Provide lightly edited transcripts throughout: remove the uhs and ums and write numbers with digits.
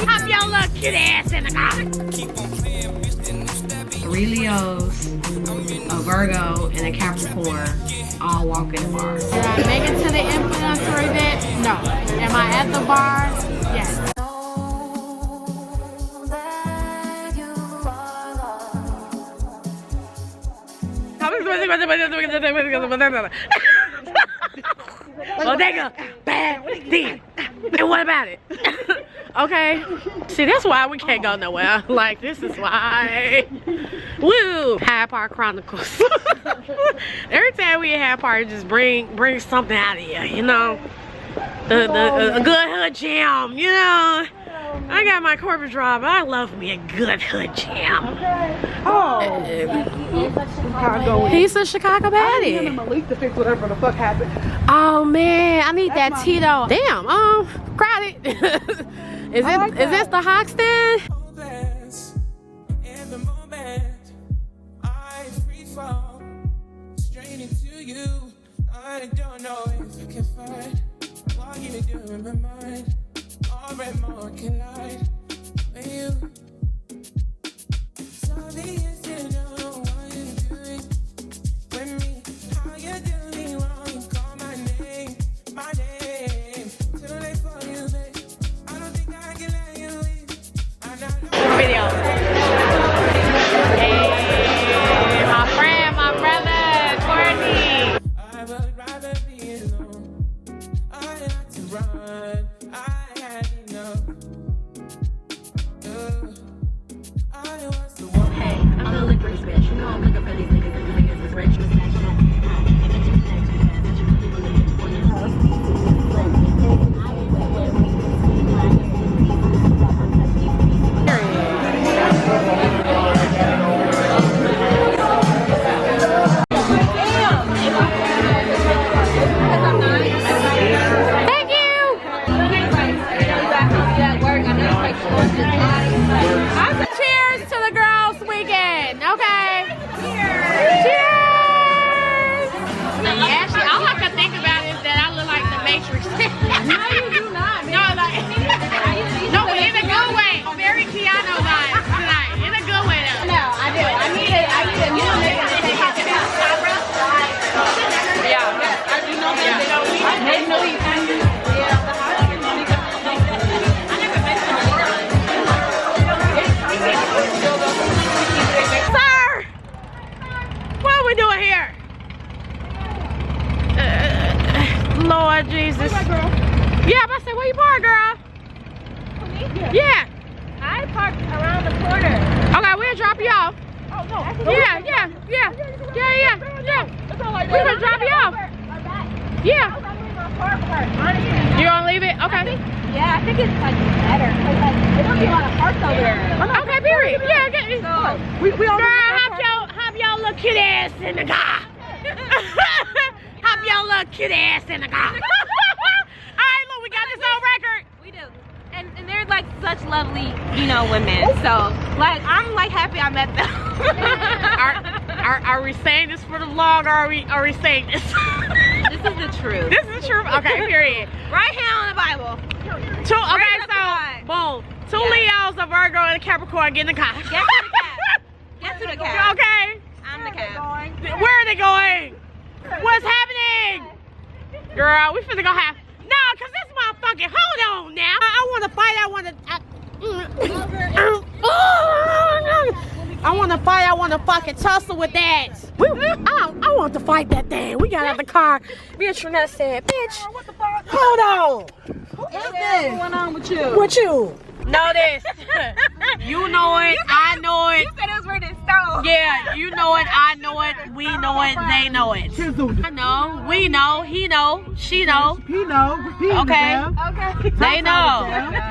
Hop your little cute ass in the car. 3 Leos, a Virgo, and a Capricorn all walk in the bar. Did I make it to the influencer event? No. Am I at the bar? Yes. Bodega, bad, deep. And what about it? Okay. See, that's why we can't go nowhere. Like, this is why. Woo! Hyde Park Chronicles. Every time we at Hyde Park, just bring something out of here, you know? A good hood jam, you know? I got my corporate job, but I love me a good hood jam. Oh, he's a Chicago baddie. I need Malik to fix whatever the fuck happened. Oh man, I need that Tito. Damn, crowded. Is this the Hoxton? In the moment, I free fall straight into you. I don't know if I can find what you do in my mind. All red more collide with you. Sorry, you still know what you're doing with me. How you do me wrong? You call my name. Too late for you, babe. I don't think I can let you leave. I'm not Video. Hey, my friend, my brother, Courtney. I would rather be alone. I had to run. I had enough. I was the one. Hey, I'm a licorice bitch. You know I'm looking for these niggas is rich. Cheers to the girls' weekend, okay? Cheers! Actually, all I can think about is that I look like the Matrix. No, you do not. No, like, no, but in a good way. Very Keanu vibes tonight. In a good way, though. No, I do. I need a new nigga to take it to Yeah. I do know that they know you can do. Sir! What are we doing here? Lord Jesus. Yeah, I'm about to say, where you park, girl? Yeah. I parked around the corner. Okay, we'll drop you off. Oh, no. Yeah. We're gonna drop you off. Yeah. You gonna leave it? Okay. Yeah, I think it's like better. There's don't be a lot of parks over there. Okay, period. Yeah, get it. We all Girl, hop your little cute ass in the car. Hop your little cute ass in the car. Alright, look, we got this on record. We do. And they're like such lovely, you know, women. So like I'm like happy I met them. Are we saying this for the vlog, or are we saying this? This is the truth. This is the truth? Okay, period. Right here on the Bible. Two, okay, Right up so, the boom. Two Leos, a Virgo, and a Capricorn get in the car. Get to the cab. Get to the cab. Okay. I'm the cab. Where are they going? What's happening? Girl, we finna go have... No, because this motherfucking... Hold on now. I want to fight. I want to fight. I want to fucking tussle with that. I want to fight that thing. We got out the car. Me and Trinette said, bitch, hold on. What's going on with you? What you? Know this. You know it. I know it. You said it was written in stone. Yeah, you know it. I know it. We know it. They know it. I know. We know. He know. She know. He know. Okay. Okay. They know.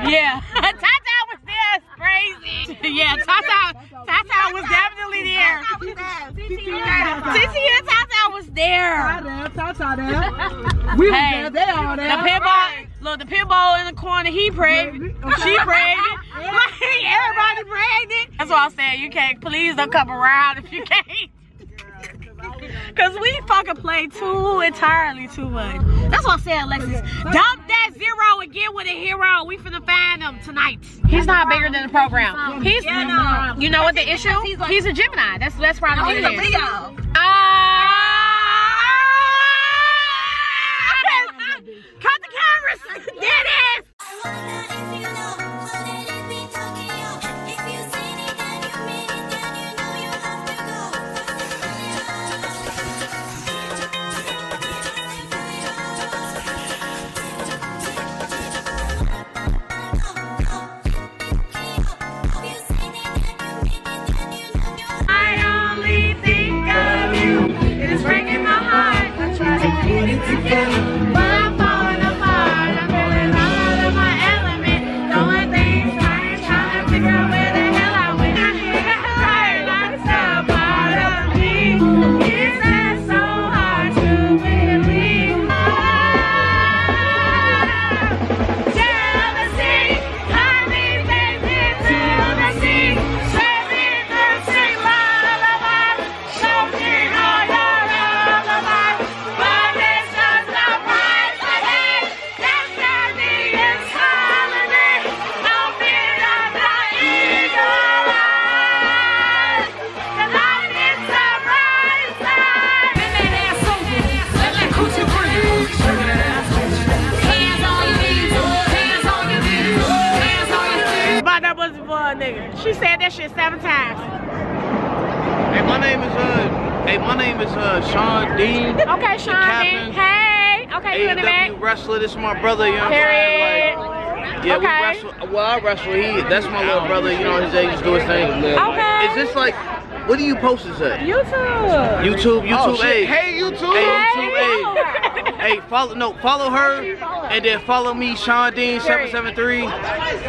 Yeah. Tata was there. It's crazy. Yeah, Tata was definitely there. Titi and Tata was there. Tata there. We was there. They all there. The pinball. Look, the pinball in the corner. He pregnant. She pregnant. Everybody pregnant. That's why I said you can't. Please don't come around if you can't. Cause we fucking play entirely too much. That's what I said, Alexis. Dump that zero and get with a hero. We finna find him tonight. He's not bigger than the program. He's, you know what the issue? He's a Gemini. That's probably what it is. Cut the cameras. There it is. She said that shit 7 times. Hey, my name is Sean Dean. Okay, Sean Dean. Hey. Okay, you in the back? AEW wrestler. This is my brother. You know what I'm saying? Like, yeah, okay. we wrestle. Well, I wrestle. That's my little brother. You know, his age do his thing. Okay. Is this like? What do you post this at? YouTube. YouTube. Hey. Hey, YouTube. Hey, follow her, and then follow me, Sean Dean 773,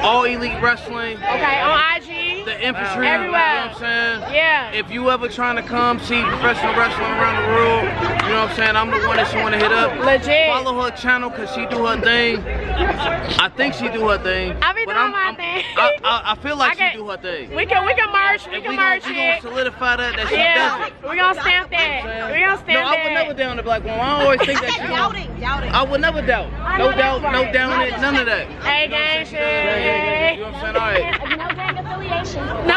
All Elite Wrestling. Okay, on IG. The infantry. Everywhere. You know what I'm saying? Yeah. If you ever trying to come see professional wrestling around the world, you know what I'm saying? I'm the one that you want to hit up. Legit. Follow her channel because she do her thing. I think she do her thing. I be doing my thing. I feel like she do her thing. We can merge. We can merge We gonna it. solidify that she does it. We gonna stamp that. We gonna stamp that. No, I would never down the black woman. I always think that she Doubting. I would never doubt. No doubt, no down it, none of that. Hey, gang shit. You know what I'm saying? All right. No gang affiliation. No.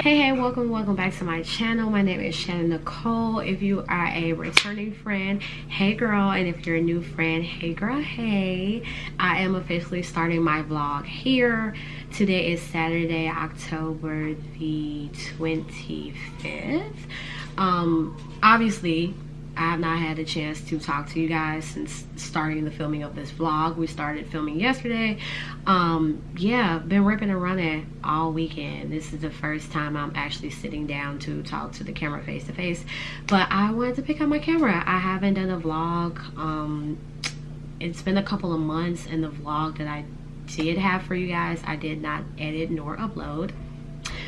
Hey, welcome back to my channel. My name is Shannon Nicole. If you are a returning friend, hey girl, and if you're a new friend, hey girl, hey. I am officially starting my vlog here. Today is Saturday, October the 25th. Obviously I have not had a chance to talk to you guys since starting the filming of this vlog. We started filming yesterday. Yeah, been ripping and running all weekend. This is the first time I'm actually sitting down to talk to the camera face to face. But I wanted to pick up my camera. I haven't done a vlog. It's been a couple of months, and the vlog that I did have for you guys, I did not edit nor upload.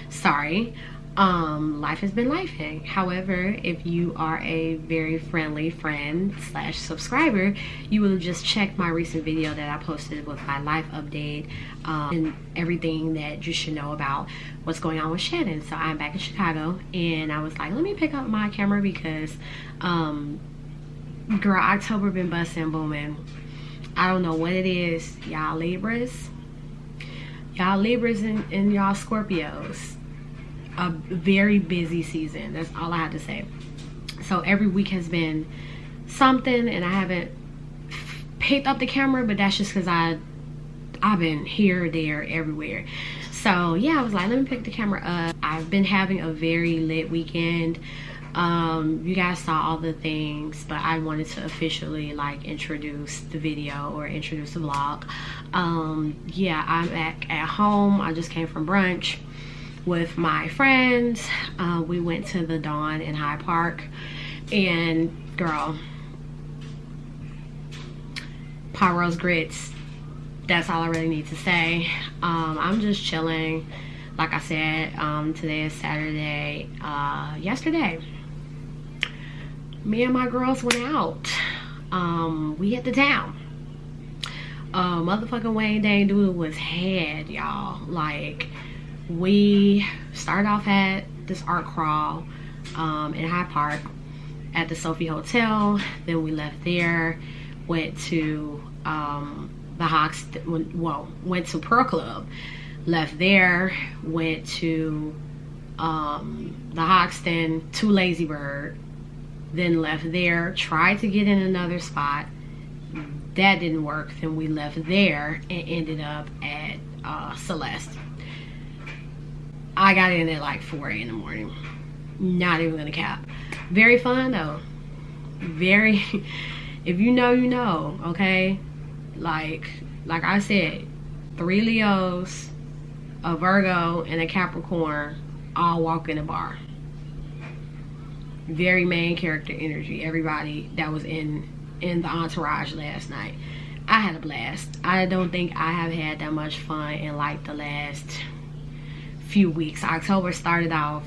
Sorry. Life has been lifing. However, if you are a very friendly friend / subscriber, you will have just checked my recent video that I posted with my life update and everything that you should know about what's going on with Shannon. So I'm back in Chicago, and I was like, let me pick up my camera because girl, October been busting booming. I don't know what it is, y'all Libras and y'all Scorpios. A very busy season. That's all I have to say. So every week has been something, and I haven't picked up the camera, but that's just because I I've been here, there, everywhere. So yeah, I was like, let me pick the camera up. I've been having a very lit weekend. You guys saw all the things, but I wanted to officially like introduce the video or introduce the vlog. Yeah, I'm back at home. I just came from brunch with my friends. We went to the Dawn in Hyde Park, and girl, pot roast grits. That's all I really need to say. I'm just chilling. Like I said, today is Saturday. Yesterday, me and my girls went out. We hit the town. Motherfucking Wayne Dang Doodle was had, y'all. Like, we started off at this art crawl in Hyde Park at the Sophie Hotel. Then we left there, went to the Hawks, well, went to Pearl Club, left there, went to the Hoxton, to Lazy Bird, then left there, tried to get in another spot, that didn't work, then we left there and ended up at Celeste. I got in at like 4 in the morning, not even gonna cap. Very fun though, very, if you know, you know, okay? Like I said, 3 Leos, a Virgo, and a Capricorn all walk in the bar. Very main character energy. Everybody that was in the entourage last night. I had a blast. I don't think I have had that much fun in like the last few weeks. October started off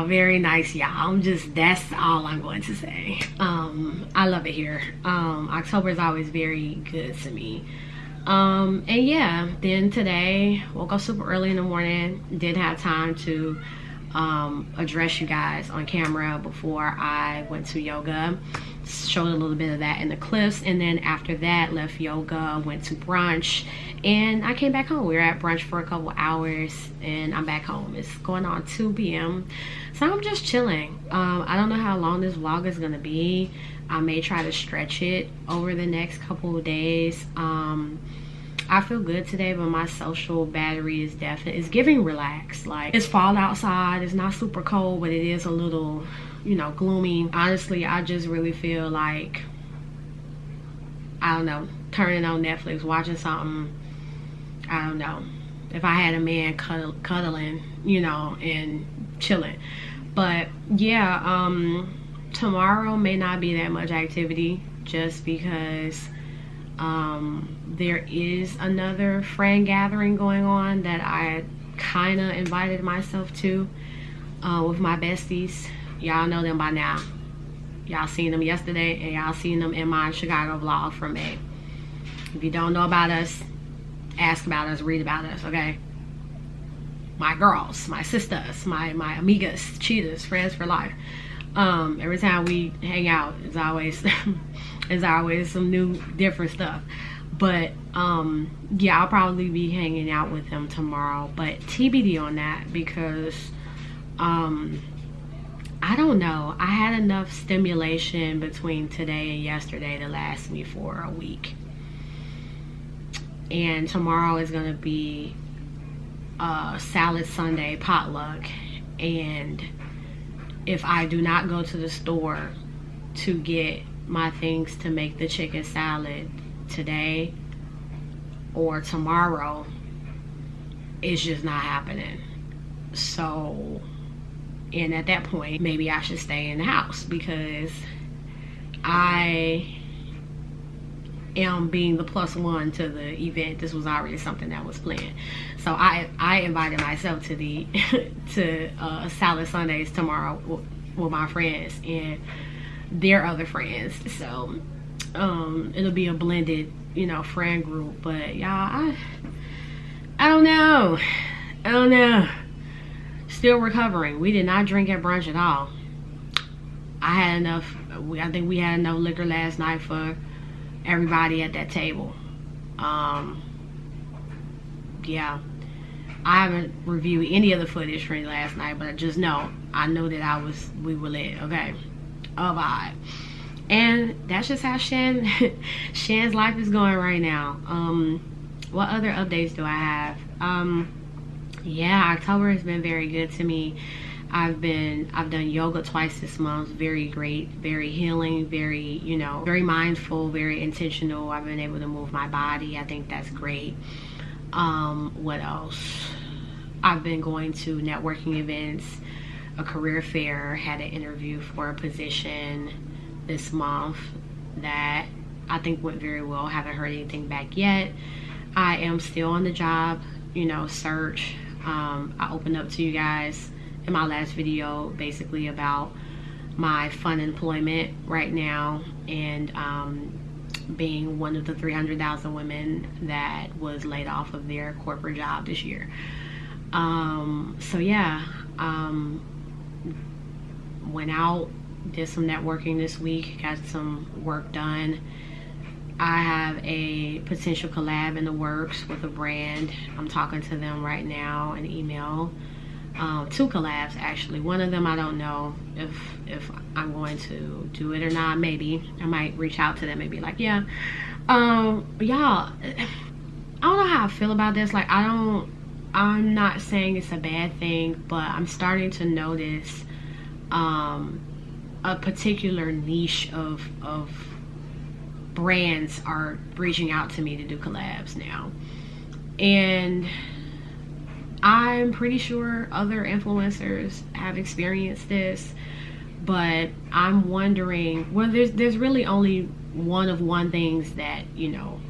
very nice, y'all. That's all I'm going to say. I love it here. October is always very good to me. And yeah, then today woke up super early in the morning. Didn't have time to address you guys on camera before I went to yoga. Showed a little bit of that in the clips, and then after that left yoga, went to brunch, and I came back home. We were at brunch for a couple hours and I'm back home. It's going on 2 p.m. so I'm just chilling. I don't know how long this vlog is gonna be. I may try to stretch it over the next couple of days. I feel good today, but my social battery is definitely, it's giving relaxed. Like, it's fall outside, it's not super cold, but it is a little, you know, gloomy. Honestly, I just really feel like, I don't know, turning on Netflix, watching something. I don't know, if I had a man cuddling, you know, and chilling. But yeah, tomorrow may not be that much activity, just because there is another friend gathering going on that I kind of invited myself to with my besties. Y'all know them by now. Y'all seen them yesterday, and y'all seen them in my Chicago vlog from May. If you don't know about us, ask about us, read about us, okay? My girls, my sisters, my amigas, cheetahs, friends for life. Every time we hang out, it's always it's always some new different stuff. But yeah, I'll probably be hanging out with them tomorrow, but TBD on that, because I don't know, I had enough stimulation between today and yesterday to last me for a week. And tomorrow is gonna be Salad Sunday potluck, and if I do not go to the store to get my things to make the chicken salad today or tomorrow, it's just not happening. So, and at that point, maybe I should stay in the house, because I am being the +1 to the event. This was already something that was planned. So I invited myself to the Salad Sundays tomorrow with my friends and their other friends. So it'll be a blended, you know, friend group. But y'all, I don't know. Still recovering. We did not drink at brunch at all. I had enough. I think we had enough liquor last night for everybody at that table. Yeah, I haven't reviewed any of the footage from last night, but I know that we were lit, okay? Of vibe. And that's just how Shan's life is going right now. What other updates do I have? Yeah, October has been very good to me. I've done yoga twice this month. Very great, very healing, very, you know, very mindful, very intentional. I've been able to move my body. I think that's great. What else? I've been going to networking events, a career fair, had an interview for a position this month that I think went very well. Haven't heard anything back yet. I am still on the job, you know, search. I opened up to you guys in my last video basically about my fun employment right now, and being one of the 300,000 women that was laid off of their corporate job this year. So yeah, went out, did some networking this week, got some work done. I have a potential collab in the works with a brand. I'm talking to them right now in email. 2 collabs actually. One of them I don't know if I'm going to do it or not. Maybe I might reach out to them and be like, yeah. Y'all, I don't know how I feel about this. Like, I'm not saying it's a bad thing, but I'm starting to notice a particular niche of brands are reaching out to me to do collabs now, and I'm pretty sure other influencers have experienced this, but I'm wondering, well, there's really only one things that, you know,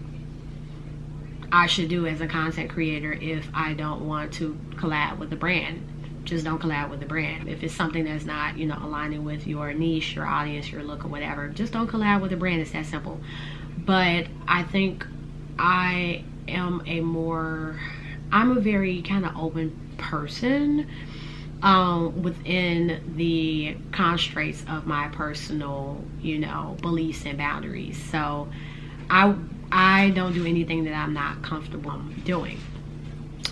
I should do as a content creator if I don't want to collab with the brand. Just don't collab with the brand. If it's something that's not, you know, aligning with your niche, your audience, your look, or whatever, just don't collab with the brand. It's that simple. But I think I'm a very kind of open person within the constraints of my personal, you know, beliefs and boundaries. So I don't do anything that I'm not comfortable doing.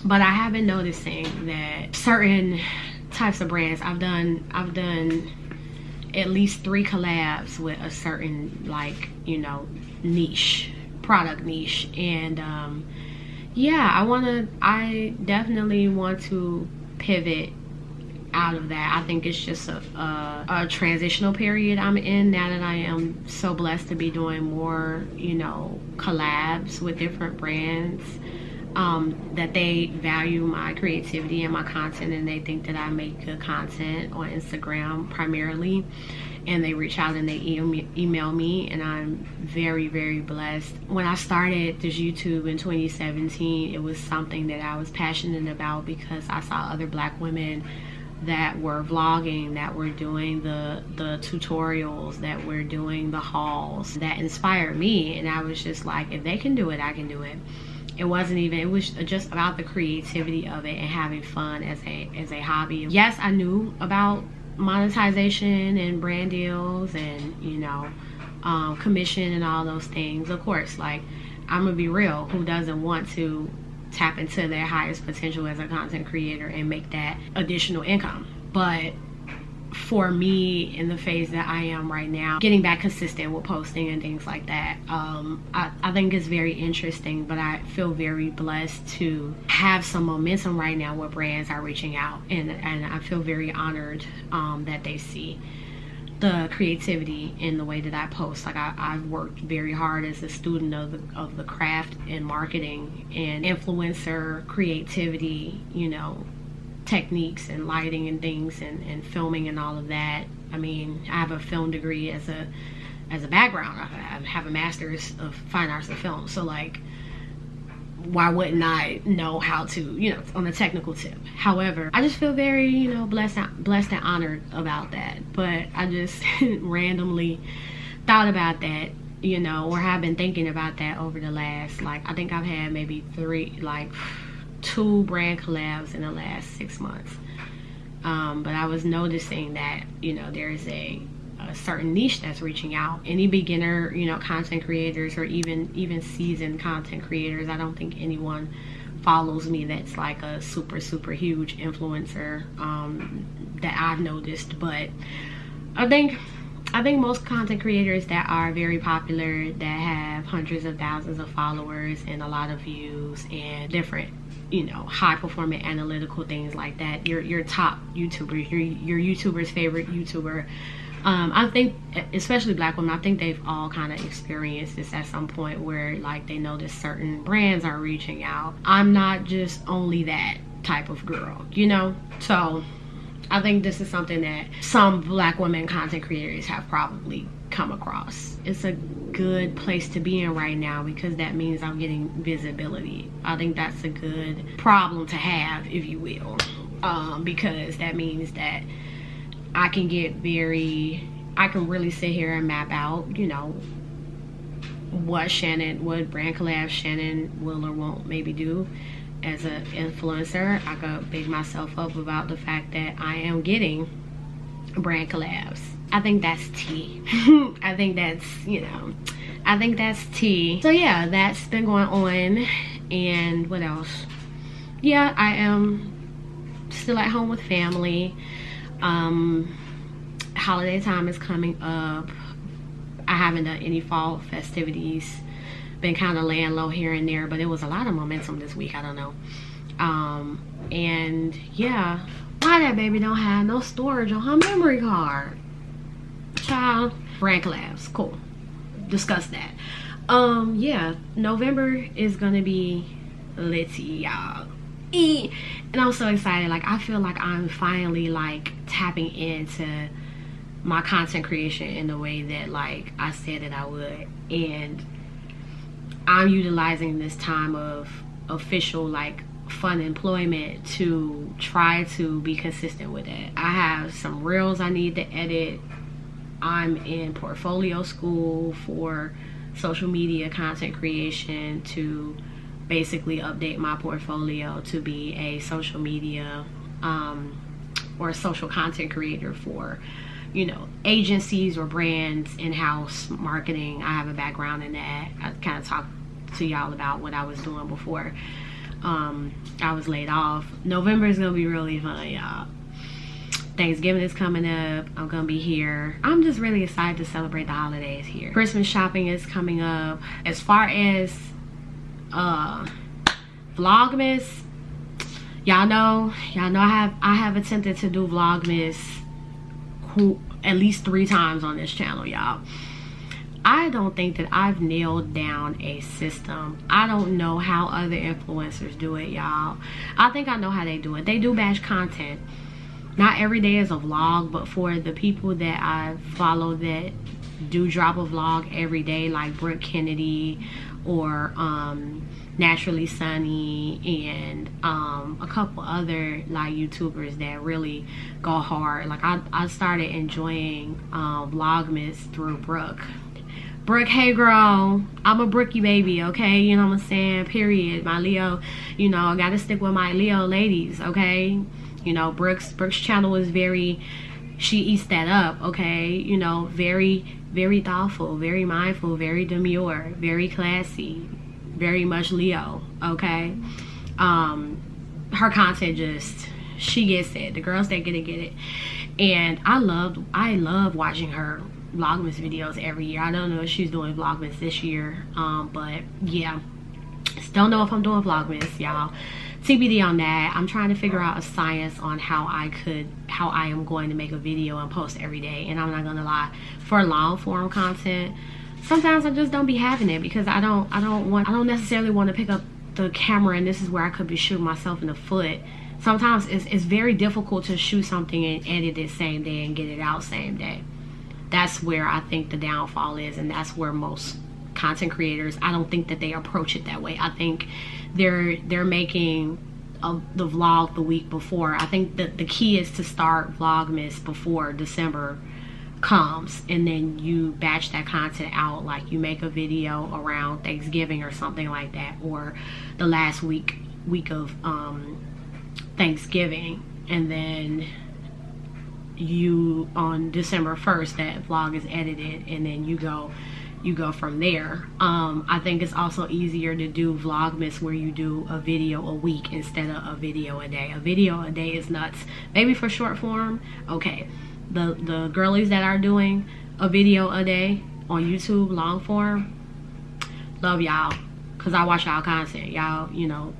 But I have been noticing that certain types of brands, I've done at least 3 collabs with a certain, like, you know, niche, product niche. And yeah, I definitely want to pivot out of that. I think it's just a transitional period I'm in now that I am so blessed to be doing more, you know, collabs with different brands. That they value my creativity and my content, and they think that I make good content on Instagram primarily, and they reach out and they email me, and I'm very, very blessed. When I started this YouTube in 2017, it was something that I was passionate about because I saw other Black women that were vlogging, that were doing the tutorials, that were doing the hauls, that inspired me, and I was just like, if they can do it, I can do it. It was just about the creativity of it and having fun as a hobby. Yes, I knew about monetization and brand deals and, you know, commission and all those things. Of course, like, I'm gonna be real, who doesn't want to tap into their highest potential as a content creator and make that additional income? But for me, in the phase that I am right now, getting back consistent with posting and things like that, I think it's very interesting. But I feel very blessed to have some momentum right now where brands are reaching out, and I feel very honored that they see the creativity in the way that I post. Like, I've worked very hard as a student of the craft and marketing and influencer creativity, you know, techniques and lighting and things and filming and all of that. I mean, I have a film degree as a background. I have a master's of fine arts and film. So, like, why wouldn't I know how to, you know, on the technical tip? However, I just feel very, you know, blessed and honored about that. But I just randomly thought about that, you know, or have been thinking about that over the last, like, I think I've had maybe 2 brand collabs in the last 6 months. But I was noticing that, you know, there's a certain niche that's reaching out. Any beginner, you know, content creators, or even seasoned content creators. I don't think anyone follows me that's like a super huge influencer that I've noticed. But I think I think most content creators that are very popular, that have hundreds of thousands of followers and a lot of views and different, you know, high performing analytical things like that, your top YouTubers, your YouTuber's favorite YouTuber, I think, especially black women, I think they've all kind of experienced this at some point where like they notice certain brands are reaching out. I'm not just only that type of girl, you know? So I think this is something that some black women content creators have probably come across. It's a good place to be in right now because that means I'm getting visibility. I think that's a good problem to have, if you will, because that means that I can really sit here and map out, you know, what brand collab Shannon will or won't maybe do as an influencer. I could big myself up about the fact that I am getting brand collabs. I think that's tea. I think that's, you know, I think that's tea. So yeah, that's been going on. And what else? Yeah, I am still at home with family. Holiday time is coming up. I haven't done any fall festivities. Been kind of laying low here and there, but it was a lot of momentum this week. I don't know. And yeah, why that baby don't have no storage on her memory card? Child. Brand collabs, cool. Discuss that. Yeah, November is gonna be litty, y'all. And I'm so excited. Like, I feel like I'm finally like tapping into my content creation in the way that like I said that I would, and I'm utilizing this time of official like fun employment to try to be consistent with it. I have some reels I need to edit. I'm in portfolio school for social media content creation to basically update my portfolio to be a social media or a social content creator for, you know, agencies or brands, in-house marketing. I have a background in that. I kind of talked to y'all about what I was doing before I was laid off. November is gonna be really fun, y'all. Thanksgiving is coming up. I'm gonna be here. I'm just really excited to celebrate the holidays here. Christmas shopping is coming up. As far as Vlogmas, y'all know I have attempted to do Vlogmas at least 3 times on this channel, y'all. I don't think that I've nailed down a system. I don't know how other influencers do it, y'all. I think I know how they do it. They do batch content. Not every day is a vlog, but for the people that I follow that do drop a vlog every day, like Brooke Kennedy or Naturally Sunny and a couple other like YouTubers that really go hard. Like I started enjoying Vlogmas through Brooke. Brooke, hey girl, I'm a Brookie baby, okay? You know what I'm saying? Period. My Leo, you know, I gotta stick with my Leo ladies, okay? You know, Brooke's channel is very, she eats that up, okay? You know, very, very thoughtful, very mindful, very demure, very classy, very much Leo, okay? Her content just, she gets it. The girls that get it. And I love watching her Vlogmas videos every year. I don't know if she's doing Vlogmas this year, but yeah, still know if I'm doing Vlogmas, y'all. TBD on that. I'm trying to figure out a science on how I am going to make a video and post every day. And I'm not gonna lie, for long form content, sometimes I just don't be having it because I don't necessarily want to pick up the camera, and this is where I could be shooting myself in the foot. Sometimes it's very difficult to shoot something and edit it same day and get it out same day. That's where I think the downfall is, and that's where most content creators, I don't think that they approach it that way. I think they're making the vlog the week before. I think that the key is to start Vlogmas before December comes, and then you batch that content out. Like you make a video around Thanksgiving or something like that, or the last week of Thanksgiving, and then you on December 1st that vlog is edited, and then you go from there. I think it's also easier to do Vlogmas where you do a video a week instead of a video a day. A video a day is nuts. Maybe for short form, okay. The girlies that are doing a video a day on YouTube, long form. Love y'all, because I watch y'all content. Y'all, you know,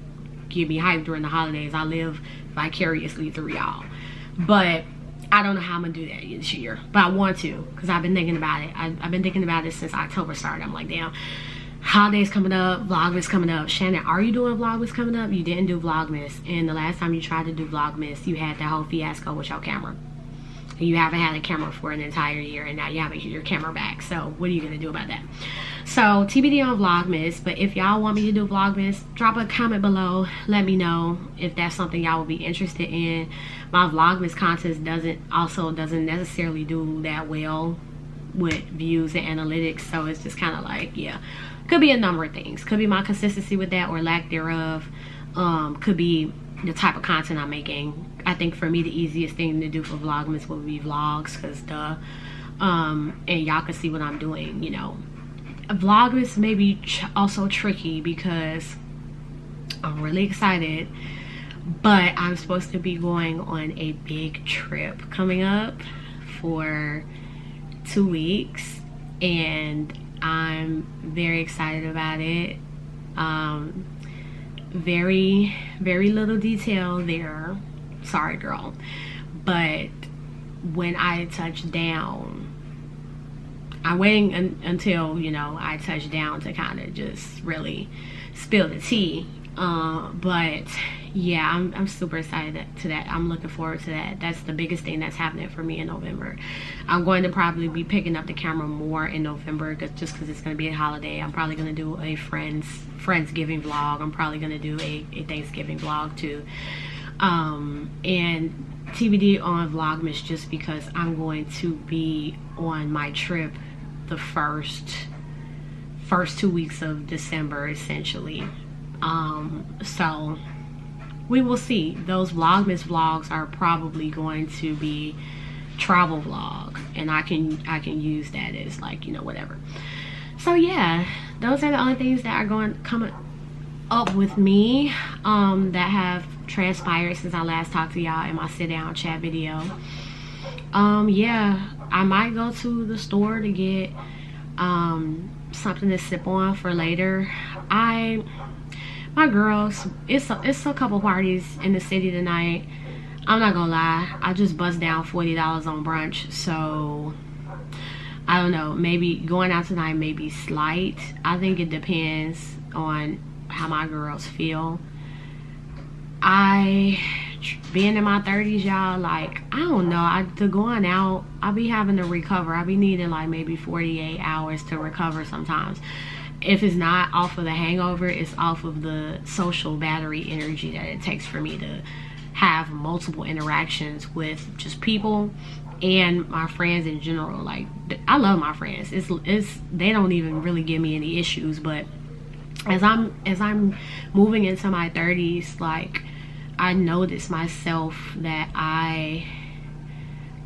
give me hype during the holidays. I live vicariously through y'all. But I don't know how I'm gonna do that this year, but I want to, because I've been thinking about it. I've been thinking about it since October started. I'm like, damn, holidays coming up, Vlogmas coming up. Shannon, are you doing Vlogmas coming up? You didn't do Vlogmas, and the last time you tried to do Vlogmas, you had that whole fiasco with your camera. And you haven't had a camera for an entire year, and now you haven't your camera back. So what are you gonna do about that? So TBD on Vlogmas, but if y'all want me to do Vlogmas, drop a comment below. Let me know if that's something y'all would be interested in. My Vlogmas content doesn't necessarily do that well with views and analytics, so it's just kind of like, yeah, could be a number of things. Could be my consistency with that or lack thereof. Could be the type of content I'm making. I think for me the easiest thing to do for Vlogmas would be vlogs, because duh. And y'all can see what I'm doing, you know. Vlogmas may be also tricky because I'm really excited, but I'm supposed to be going on a big trip coming up for 2 weeks, and I'm very excited about it. Very little detail there, sorry girl, but when I touch down, I'm waiting until, you know, I touch down to kind of just really spill the tea. But yeah, I'm super excited to that. I'm looking forward to that. That's the biggest thing that's happening for me in November. I'm going to probably be picking up the camera more in November, just because it's going to be a holiday. I'm probably going to do a Friendsgiving vlog. I'm probably going to do a Thanksgiving vlog too. And TBD on Vlogmas, just because I'm going to be on my trip the first 2 weeks of December essentially. So we will see. Those Vlogmas vlogs are probably going to be travel vlog, and I can use that as, like, you know, whatever. So yeah, those are the only things that are coming up with me that have transpired since I last talked to y'all in my sit down chat video. Yeah, I might go to the store to get something to sip on for later. My girls, it's a couple parties in the city tonight. I'm not gonna lie, I just bust down $40 on brunch, so I don't know, maybe going out tonight may be slight. I think it depends on how my girls feel. Being in my 30s, y'all, like, I don't know, to going out, I be having to recover. I be needing like maybe 48 hours to recover sometimes. If it's not off of the hangover, it's off of the social battery energy that it takes for me to have multiple interactions with just people and my friends in general. Like, I love my friends. They don't even really give me any issues, but as I'm moving into my 30s, like, I notice myself that I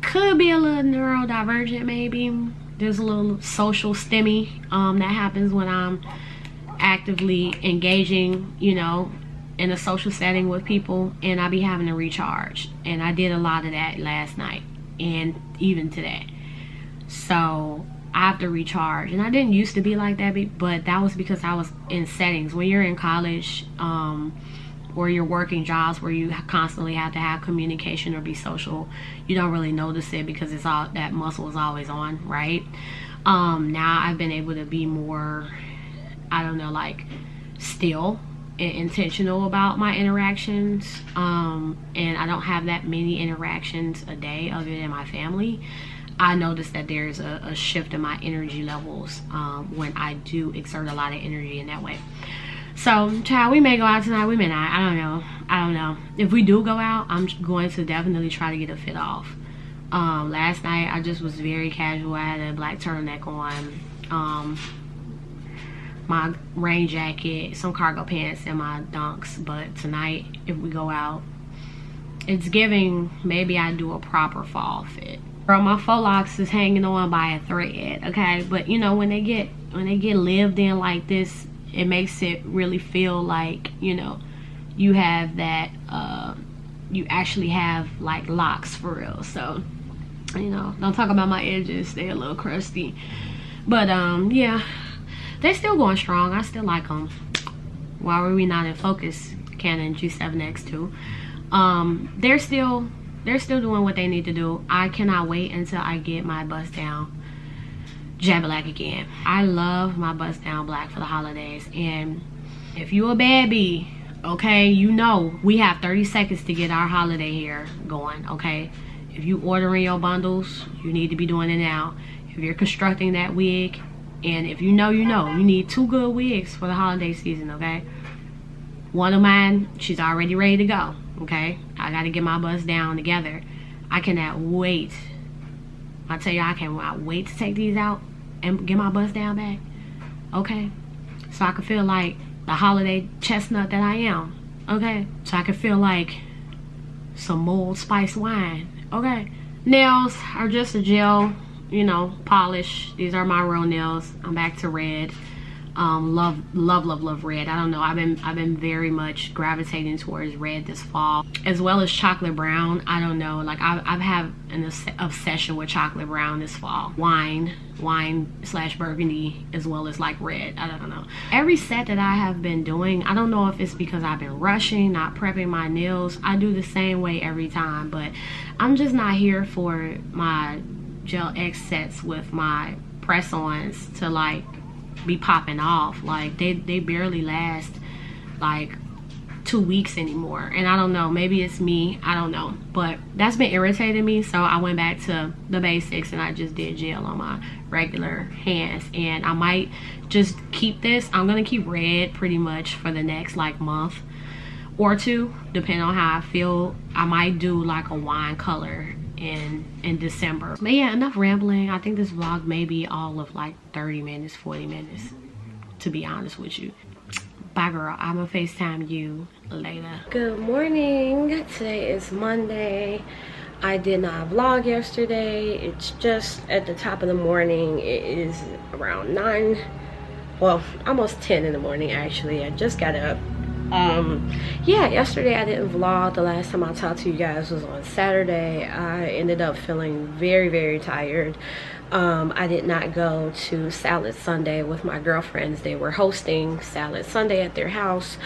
could be a little neurodivergent maybe. There's a little social stimmy that happens when I'm actively engaging, you know, in a social setting with people, and I be having to recharge. And I did a lot of that last night and even today. So I have to recharge, and I didn't used to be like that, but that was because I was in settings. When you're in college, or you're working jobs where you constantly have to have communication or be social, you don't really notice it because it's all, that muscle is always on, right? Now I've been able to be more, I don't know, like, still and intentional about my interactions, and I don't have that many interactions a day other than my family. I noticed that there's a shift in my energy levels when I do exert a lot of energy in that way. So, child, we may go out tonight, we may not. I don't know. If we do go out, I'm going to definitely try to get a fit off. Last night, I just was very casual. I had a black turtleneck on, my rain jacket, some cargo pants, and my dunks. But tonight, if we go out, it's giving, maybe I do a proper fall fit. Girl, my faux locks is hanging on by a thread, okay? But, you know, when they get lived in like this, it makes it really feel like, you know, you have that, you actually have like locks for real. So You know, don't talk about my edges, they're a little crusty. But yeah, they're still going strong. I still like them. Why were we not in focus? Canon G7X2. They're still doing what they need to do. I cannot wait until I get my bust down jet black again. I love my bust down black for the holidays. And if you a bad bee, okay, you know we have 30 seconds to get our holiday hair going, okay? If you ordering your bundles, you need to be doing it now. If you're constructing that wig, and if you know, you need 2 good wigs for the holiday season, okay? One of mine, she's already ready to go, okay? I gotta get my bust down together. I cannot wait. I tell you, I cannot wait to take these out and get my bust down back, okay? So I can feel like the holiday chestnut that I am, okay? So I can feel like some mulled spice wine, okay? Nails are just a gel, you know, polish. These are my real nails. I'm back to red. Love red. I don't know, I've been very much gravitating towards red this fall, as well as chocolate brown. I don't know, like I've had an obsession with chocolate brown this fall. Wine / burgundy, as well as like red. I don't know, every set that I have been doing, I don't know if it's because I've been rushing, not prepping my nails. I do the same way every time, but I'm just not here for my Gel X sets with my press-ons to like be popping off. Like they barely last like 2 weeks anymore, and I don't know, maybe it's me, I don't know, but that's been irritating me. So I went back to the basics and I just did gel on my regular hands, and I might just keep this. I'm gonna keep red pretty much for the next like month or two, depending on how I feel. I might do like a wine color in December. But yeah, enough rambling. I think this vlog may be all of like 30 minutes, 40 minutes, to be honest with you. Bye girl, I'm gonna FaceTime you later. Good morning, today is Monday. I did not vlog yesterday. It's just at the top of the morning. It is around 9, well, almost 10 in the morning actually. I just got up. Yeah, yesterday I didn't vlog. The last time I talked to you guys was on Saturday. I ended up feeling very tired. I did not go to Salad Sunday with my girlfriends. They were hosting Salad Sunday at their house.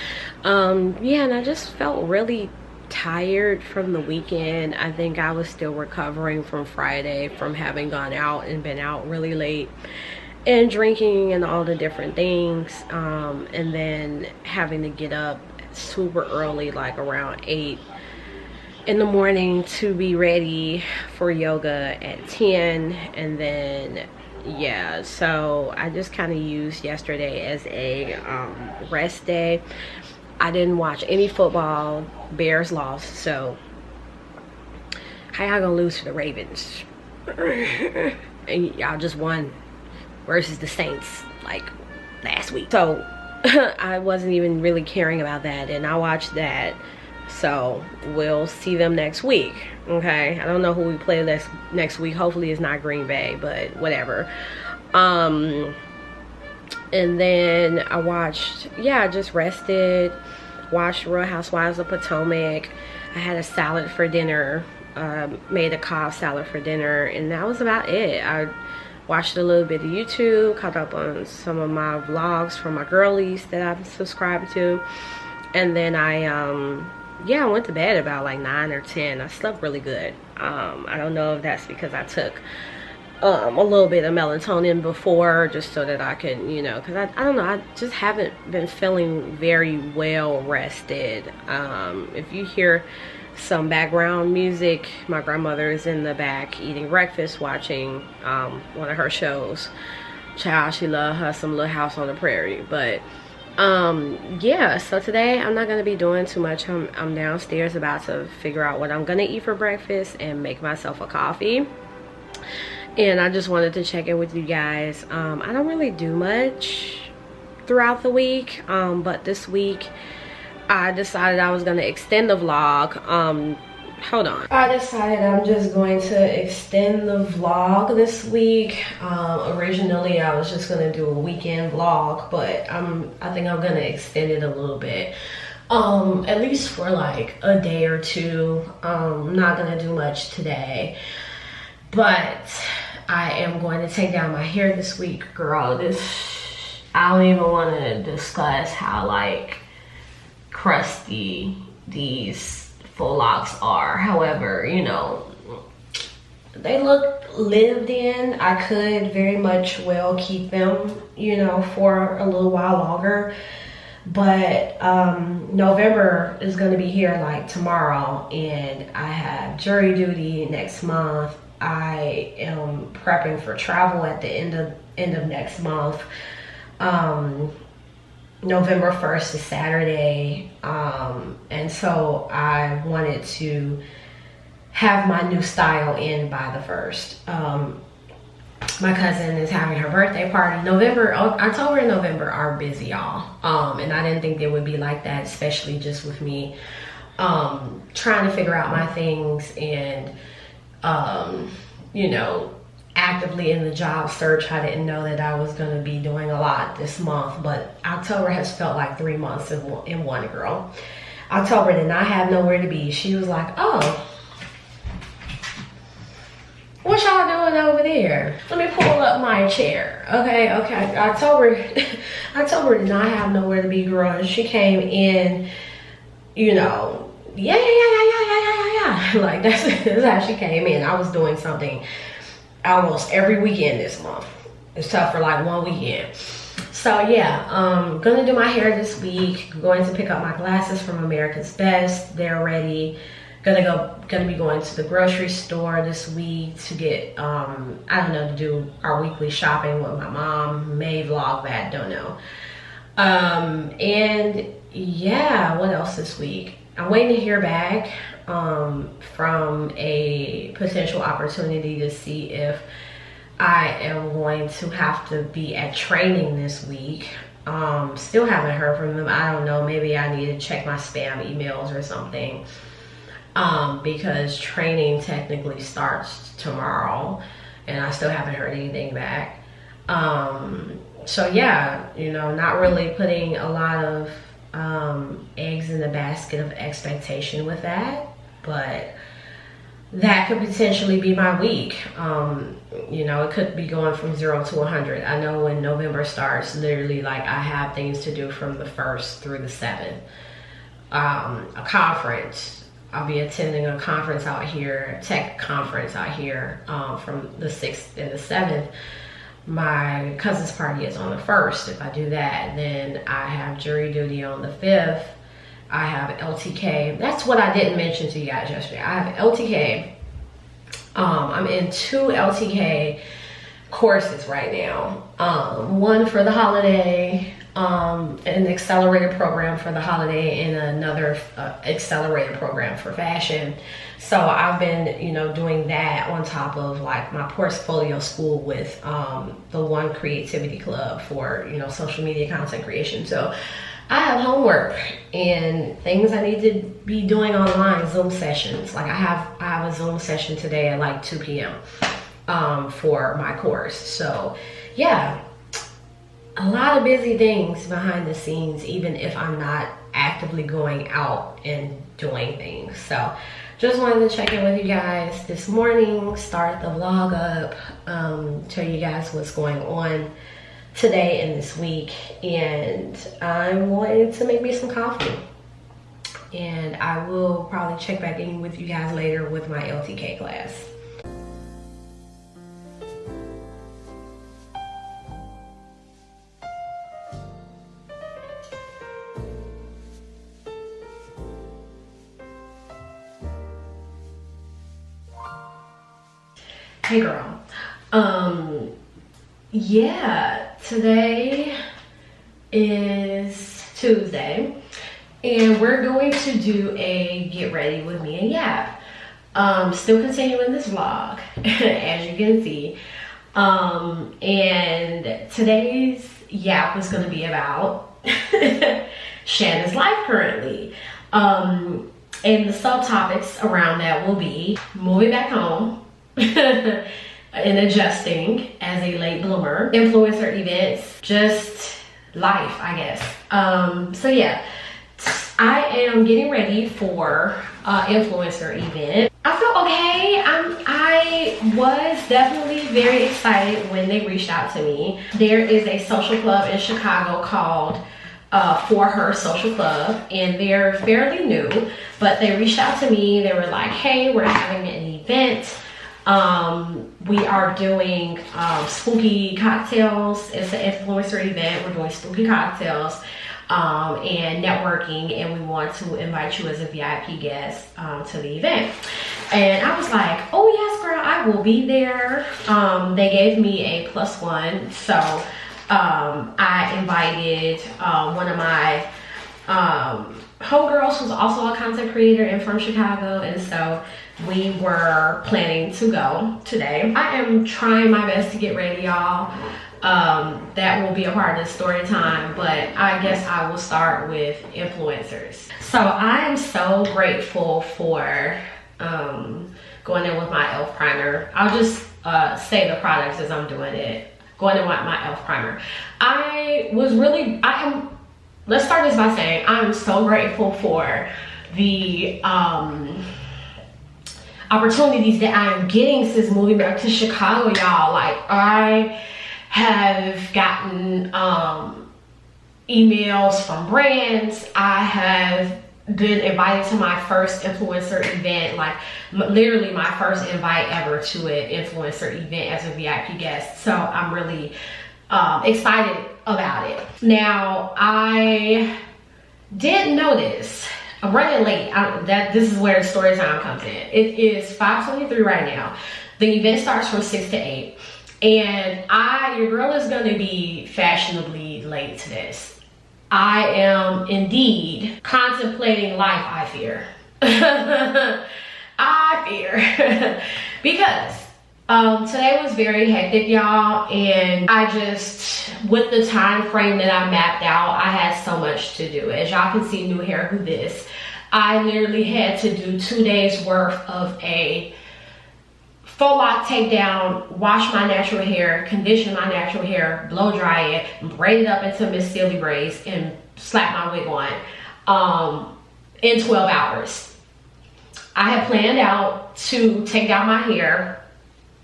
Yeah, and I just felt really tired from the weekend. I think I was still recovering from Friday, from having gone out and been out really late and drinking and all the different things, and then having to get up super early, like around 8 in the morning, to be ready for yoga at 10. And then yeah, so I just kind of used yesterday as a rest day. I didn't watch any football. Bears lost, so how y'all gonna lose to the Ravens? And y'all just won versus the Saints like last week, so I wasn't even really caring about that, and I watched that. So we'll see them next week, okay? I don't know who we play next week. Hopefully it's not Green Bay, but whatever. And then I watched, yeah, I just rested, watched Real Housewives of Potomac. I had a salad for dinner, made a Cobb salad for dinner, and that was about it. I watched a little bit of YouTube, caught up on some of my vlogs from my girlies that I'm subscribed to, and then yeah, I went to bed about like 9 or 10. I slept really good. I don't know if that's because I took a little bit of melatonin before, just so that I could, you know, because I don't know, I just haven't been feeling very well rested. If you hear some background music, my grandmother is in the back eating breakfast, watching one of her shows. Child, she loves her some Little House on the Prairie. But yeah, so today I'm not gonna be doing too much. I'm downstairs about to figure out what I'm gonna eat for breakfast and make myself a coffee. And I just wanted to check in with you guys. I don't really do much throughout the week, but this week I decided I was gonna extend the vlog. Hold on. I decided I'm just going to extend the vlog this week. Originally I was just gonna do a weekend vlog, but I think I'm gonna extend it a little bit. At least for like a day or two. I'm not gonna do much today. But I am going to take down my hair this week, girl. I don't even want to discuss how like crusty these faux locks are. However, you know, they look lived in. I could very much well keep them, you know, for a little while longer. But November is going to be here like tomorrow, and I have jury duty next month. I am prepping for travel at the end of next month. November 1st is Saturday, and so I wanted to have my new style in by the 1st. My cousin is having her birthday party. October and November are busy, y'all. And I didn't think they would be like that, especially just with me trying to figure out my things and, you know, actively in the job search. I didn't know that I was going to be doing a lot this month, but October has felt like 3 months in one, girl. October did not have nowhere to be. She was like, oh, what y'all doing over there? Let me pull up my chair. Okay. October did not have nowhere to be, girl. And she came in, you know, yeah. Like that's how she came in. I was doing something almost every weekend this month, except for like one weekend. So yeah, gonna do my hair this week. Going to pick up my glasses from America's Best. They're ready. Gonna be going to the grocery store this week to get I don't know, to do our weekly shopping with my mom. May vlog that, don't know. And yeah, what else this week? I'm waiting to hear back from a potential opportunity to see if I am going to have to be at training this week. Still haven't heard from them. I don't know, maybe I need to check my spam emails or something. Because training technically starts tomorrow and I still haven't heard anything back. So yeah, you know, not really putting a lot of eggs in the basket of expectation with that, but that could potentially be my week. You know, it could be going from 0 to 100. I know when November starts, literally like I have things to do from the 1st through the 7th. A conference. I'll be attending a conference out here, tech conference out here from the 6th and the 7th. My cousin's party is on the 1st. If I do that, then I have jury duty on the 5th. I have LTK. That's what I didn't mention to you guys yesterday. I have LTK. I'm in 2 LTK courses right now. One for the holiday, an accelerated program for the holiday, and another accelerated program for fashion. So I've been, you know, doing that on top of like my portfolio school with the One Creativity Club for, you know, social media content creation. So I have homework and things I need to be doing online, Zoom sessions. Like I have a Zoom session today at like 2 p.m. For my course. So yeah, a lot of busy things behind the scenes, even if I'm not actively going out and doing things. So just wanted to check in with you guys this morning, start the vlog up, tell you guys what's going on today and this week. And I'm going to make me some coffee, and I will probably check back in with you guys later with my LTK class. Hey girl, yeah, today is Tuesday and we're going to do a get ready with me and Yap. Still continuing this vlog as you can see, and today's Yap is going to be about Shannon's life currently, and the subtopics around that will be moving back home and adjusting as a late bloomer, influencer events, just life, I guess. So yeah, I am getting ready for influencer event. I feel okay. was definitely very excited when they reached out to me. There is a social club in Chicago called For Her Social Club, and they're fairly new, but they reached out to me. They were like, hey, we're having an event. We are doing spooky cocktails. It's an influencer event. We're doing spooky cocktails and networking, and we want to invite you as a VIP guest to the event. And I was like, oh yes girl, I will be there. They gave me a +1, so I invited one of my homegirls who's also a content creator and from Chicago, and so we were planning to go today. I am trying my best to get ready, y'all. That will be a part of the story time, but I guess I will start with influencers. So I am so grateful for going in with my e.l.f. primer. I'll just say the products as I'm doing it. Going in with my e.l.f. primer. Let's start this by saying I'm so grateful for the opportunities that I am getting since moving back to Chicago, y'all. Like, I have gotten emails from brands. I have been invited to my first influencer event, like literally my first invite ever to an influencer event as a VIP guest. So I'm really excited about it. Now, I did notice, I'm running late. This is where the story time comes in. It is 5:23 right now. The event starts from 6 to 8. And your girl is gonna be fashionably late to this. I am indeed contemplating life, I fear. I fear. Because today was very hectic, y'all, and I just, with the time frame that I mapped out, I had so much to do. As y'all can see, new hair, who this? I literally had to do 2 days worth of a full lock takedown, wash my natural hair, condition my natural hair, blow dry it, braid it up into Miss Silly braids, and slap my wig on in 12 hours. I had planned out to take down my hair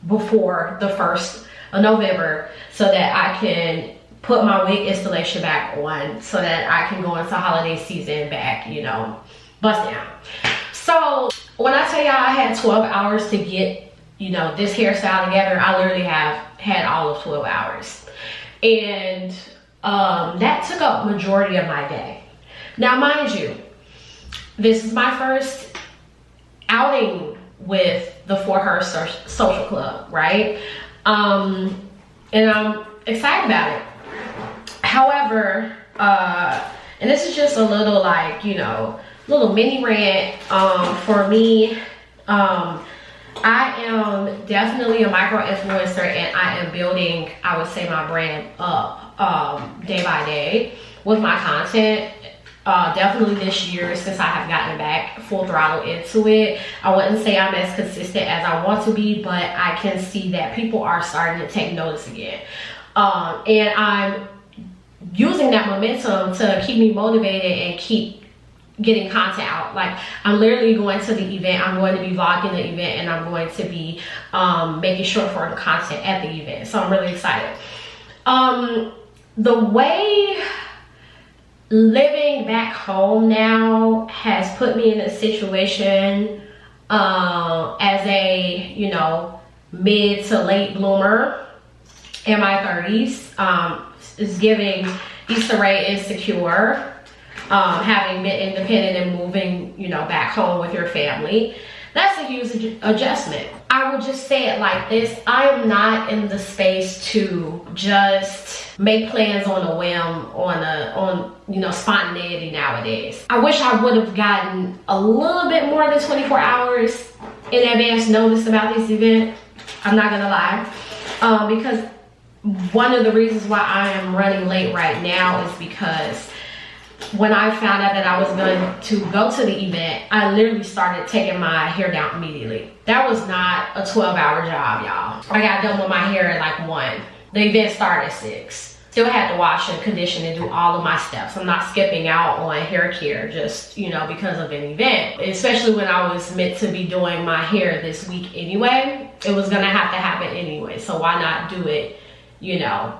before the 1st of November so that I can put my wig installation back on so that I can go into holiday season back, you know, bust down. So when I tell y'all I had 12 hours to get, you know, this hairstyle together, I literally have had all of 12 hours. And that took up majority of my day. Now, mind you, this is my first outing with the For Her Social Club, right? And I'm excited about it. However, and this is just a little, like, you know, little mini rant for me. I am definitely a micro influencer, and I am building, I would say, my brand up day by day with my content. Definitely this year, since I have gotten back full throttle into it, I wouldn't say I'm as consistent as I want to be, but I can see that people are starting to take notice again. And I'm using that momentum to keep me motivated and keep getting content out. Like, I'm literally going to the event, I'm going to be vlogging the event, and I'm going to be making short form content at the event. So I'm really excited. The way living back home now has put me in a situation as a, you know, mid to late bloomer in my 30s. Is giving Issa Rae Insecure. Having been independent and moving, you know, back home with your family. That's a huge adjustment. I would just say it like this: I am not in the space to just make plans on a whim, on you know, spontaneity nowadays. I wish I would have gotten a little bit more than 24 hours in advance notice about this event. I'm not gonna lie, because one of the reasons why I am running late right now is because when I found out that I was going to go to the event, I literally started taking my hair down immediately. That was not a 12-hour job, y'all. I got done with my hair at like 1. The event started at 6. still had to wash and condition and do all of my steps. I'm not skipping out on hair care just, you know, because of an event. Especially when I was meant to be doing my hair this week anyway. It was gonna have to happen anyway, so why not do it, you know,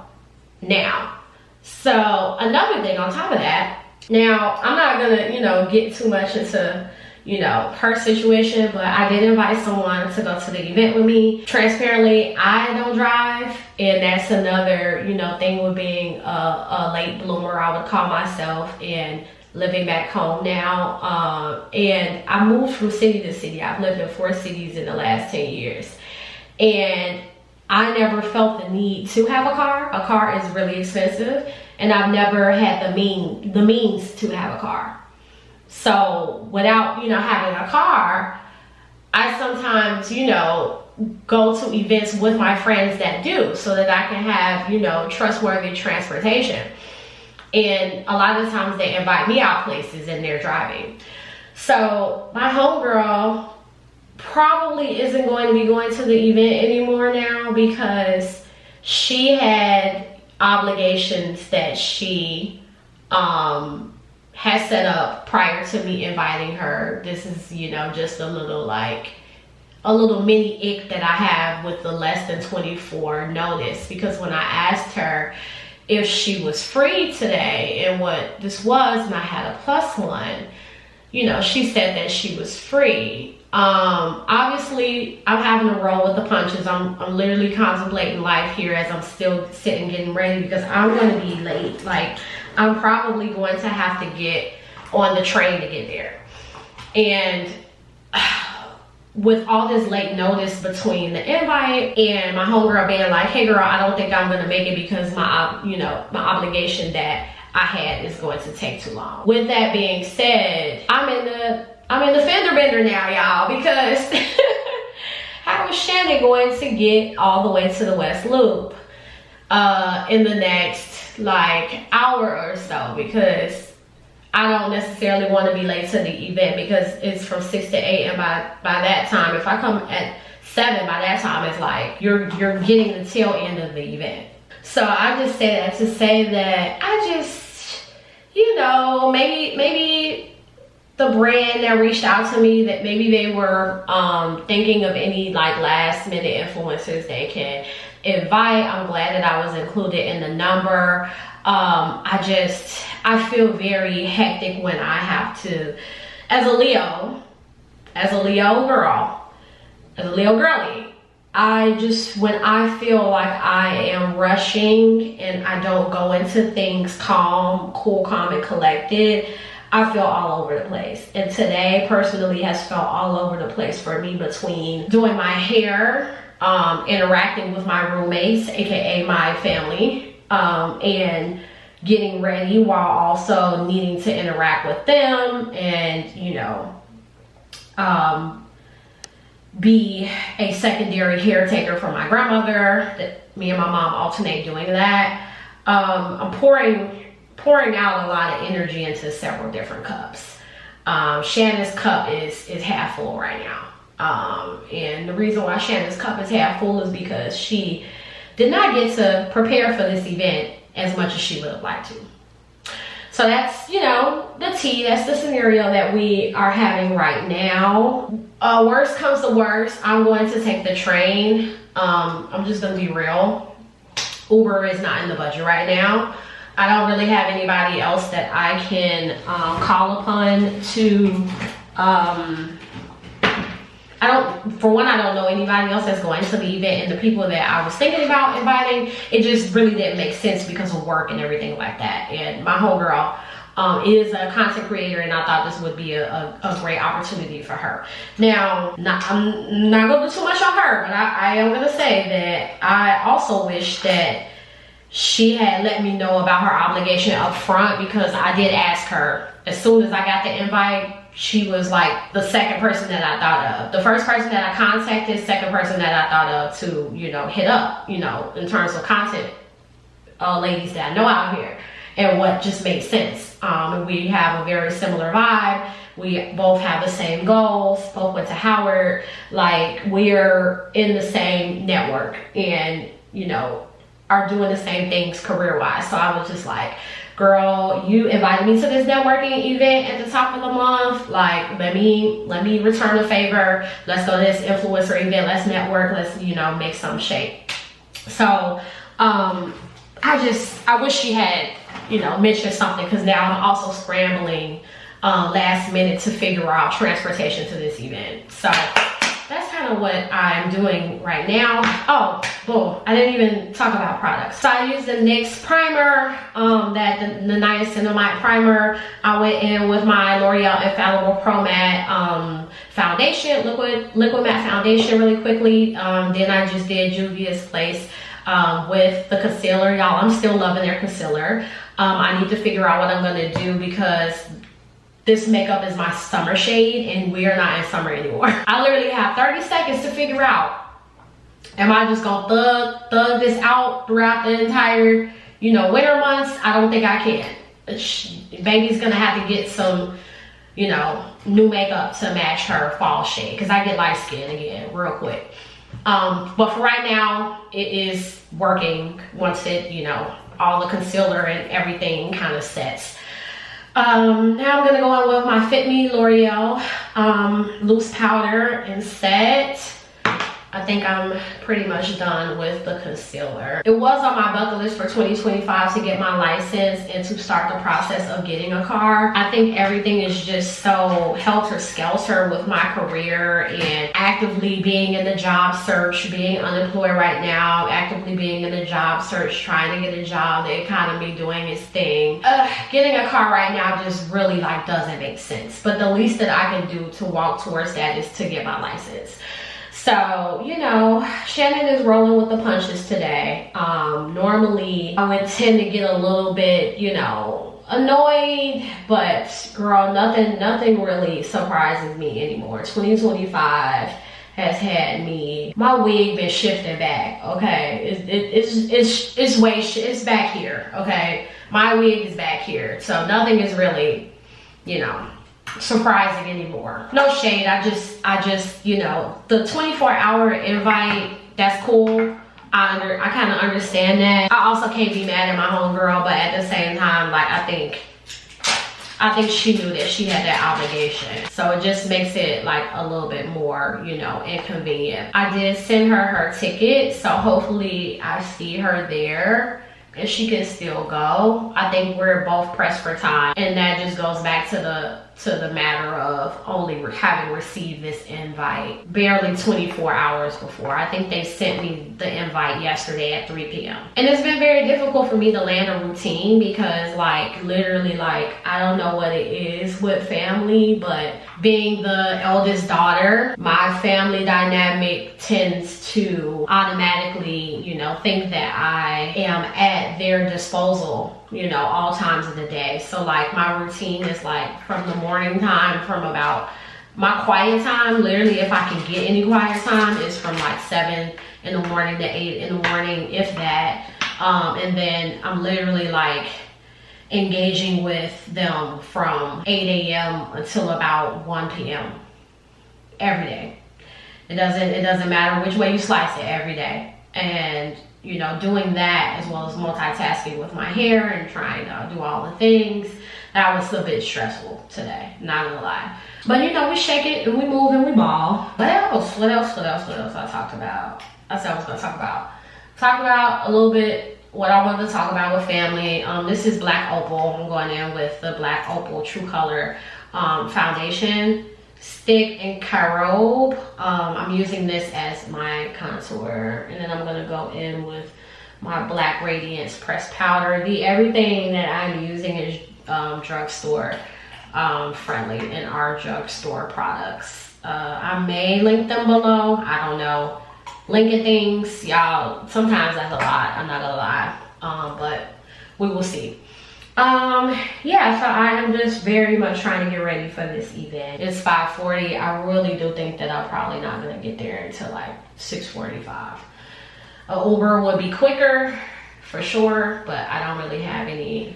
now? So another thing on top of that, now I'm not gonna, you know, get too much into, you know, her situation, but I did invite someone to go to the event with me. Transparently, I don't drive, and that's another, you know, thing with being a late bloomer, I would call myself, and living back home now. And I moved from city to city. I've lived in 4 cities in the last 10 years. And I never felt the need to have a car. A car is really expensive, and I've never had the means to have a car. So without, you know, having a car, I sometimes, you know, go to events with my friends that do, so that I can have, you know, trustworthy transportation. And a lot of the times they invite me out places and they're driving. So my homegirl probably isn't going to be going to the event anymore now, because she had obligations that she has set up prior to me inviting her. This is, you know, just a little mini ick that I have with the less than 24 notice, because when I asked her if she was free today and what this was, and I had a +1, you know, she said that she was free. Obviously I'm having to roll with the punches. I'm literally contemplating life here as I'm still sitting getting ready, because I'm going to be late. Like, I'm probably going to have to get on the train to get there. And with all this late notice between the invite and my homegirl being like, hey girl, I don't think I'm gonna make it because my, you know, my obligation that I had is going to take too long. With that being said, I'm in the fender bender now, y'all, because how is Shannon going to get all the way to the West Loop in the next like hour or so? Because I don't necessarily want to be late to the event, because it's from 6 to 8, and by that time, if I come at 7, by that time it's like you're getting the tail end of the event. So I just say that to say that I just, you know, maybe the brand that reached out to me, that maybe they were thinking of any like last minute influencers they can invite. I'm glad that I was included in the number. I feel very hectic when I have to, as a Leo girly, when I feel like I am rushing and I don't go into things cool, calm, and collected, I feel all over the place. And today personally has felt all over the place for me, between doing my hair, interacting with my roommates, aka my family, and getting ready while also needing to interact with them, and, you know, be a secondary caretaker for my grandmother. That me and my mom alternate doing that. I'm pouring out a lot of energy into several different cups. Shannon's cup is half full right now. And the reason why Shannon's cup is half full is because she did not get to prepare for this event as much as she would have liked to. So that's, you know, the tea. That's the scenario that we are having right now. Worst comes to worst, I'm going to take the train. I'm just gonna be real. Uber is not in the budget right now. I don't really have anybody else that I can call upon to, for one, I don't know anybody else that's going to the event, and the people that I was thinking about inviting, it just really didn't make sense because of work and everything like that. And my homegirl is a content creator, and I thought this would be a great opportunity for her. Now, I'm not gonna do too much on her, but I am gonna say that I also wish that she had let me know about her obligation up front, because I did ask her as soon as I got the invite. She was like the second person that I thought of. The first person that I contacted, second person that I thought of to, you know, hit up, you know, in terms of content ladies that I know out here, and what just made sense. And we have a very similar vibe. We both have the same goals, both went to Howard. Like, we're in the same network, and, you know, are doing the same things career-wise. So I was just like, girl, you invited me to this networking event at the top of the month. Like, let me return the favor. Let's go to this influencer event. Let's network. Let's, you know, make some shape. So I wish she had, you know, mentioned something, because now I'm also scrambling last minute to figure out transportation to this event. So that's kind of what I'm doing right now. Oh, boom, I didn't even talk about products. So I used the NYX primer, the niacinamide primer. I went in with my L'Oreal Infallible Pro Matte foundation, liquid matte foundation really quickly. Then I just did Juvia's Place with the concealer. Y'all, I'm still loving their concealer. I need to figure out what I'm gonna do, because this makeup is my summer shade and we are not in summer anymore. I literally have 30 seconds to figure out, am I just gonna thug this out throughout the entire, you know, winter months? I don't think I can. Baby's gonna have to get some, you know, new makeup to match her fall shade, because I get light skin again real quick. But for right now, it is working once it, you know, all the concealer and everything kind of sets. Now I'm gonna go on with my Fit Me L'Oreal loose powder and set. I think I'm pretty much done with the concealer. It was on my bucket list for 2025 to get my license and to start the process of getting a car. I think everything is just so helter-skelter with my career and actively being in the job search, being unemployed right now, actively being in the job search, trying to get a job, the economy doing its thing. Getting a car right now just really like doesn't make sense. But the least that I can do to walk towards that is to get my license. So, you know, Shannon is rolling with the punches today. Normally, I would tend to get a little bit, you know, annoyed, but girl, nothing really surprises me anymore. 2025 has had me, my wig been shifting back, okay? It's back here, okay? My wig is back here, so nothing is really, you know, surprising anymore. No shade, I just you know, the 24-hour invite, that's cool. I kind of understand that. I also can't be mad at my homegirl, but at the same time, like, I think she knew that she had that obligation, so it just makes it like a little bit more, you know, inconvenient. I did send her ticket, so hopefully I see her there and she can still go. I think we're both pressed for time, and that just goes back to the matter of only having received this invite barely 24 hours before. I think they sent me the invite yesterday at 3 p.m. And it's been very difficult for me to land a routine, because like literally, like, I don't know what it is with family, but being the eldest daughter, my family dynamic tends to automatically, you know, think that I am at their disposal, you know, all times of the day. So like my routine is like from the morning time, from about my quiet time, literally if I can get any quiet time, is from like 7 in the morning to 8 in the morning, if that. And then I'm literally like engaging with them from 8 a.m. until about 1 p.m. every day. It doesn't matter which way you slice it, every day. And you know, doing that as well as multitasking with my hair and trying to do all the things, that was a bit stressful today, not gonna lie. But you know, we shake it and we move and we ball. What else I talked about? I said I was gonna talk about a little bit what I wanted to talk about with family. This is Black Opal. I'm going in with the Black Opal True Color foundation stick in Carobe. I'm using this as my contour, and then I'm gonna go in with my Black Radiance pressed powder. Everything that I'm using is drugstore friendly, and our drugstore products. I may link them below, I don't know. Linking things, y'all, sometimes that's a lot, I'm not gonna lie, but we will see. Yeah, so I am just very much trying to get ready for this event. It's 5:40. I really do think that I'm probably not gonna get there until like 6:45. Uber would be quicker for sure, but I don't really have any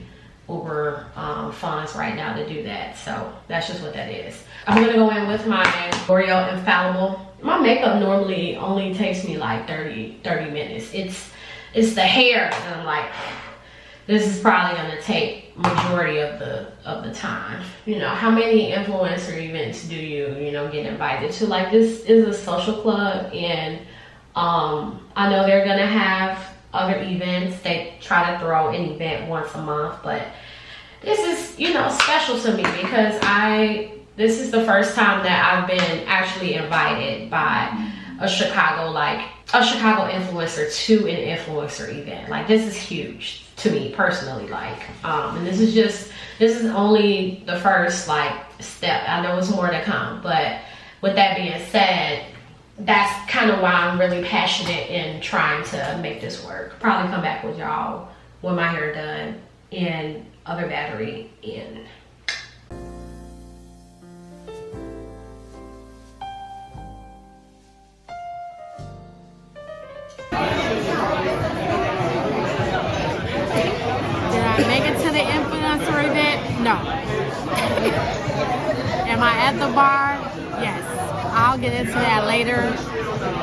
Uber funds right now to do that, so that's just what that is. I'm gonna go in with my L'Oreal Infallible. My makeup normally only takes me like 30 minutes. It's it's the hair. And I'm like, this is probably gonna take majority of the time. You know, how many influencer events do you get invited to? Like, this is a social club, and I know they're gonna have other events. They try to throw an event once a month, but this is, you know, special to me because this is the first time that I've been actually invited by a Chicago influencer to an influencer event. Like, this is huge to me personally. Like, and this is only the first like step. I know it's more to come, but with that being said, that's kind of why I'm really passionate in trying to make this work. Probably come back with y'all with my hair done and other battery in. Did I make it to the influencer event? No. Am I at the bar? Yes. I'll get into that later.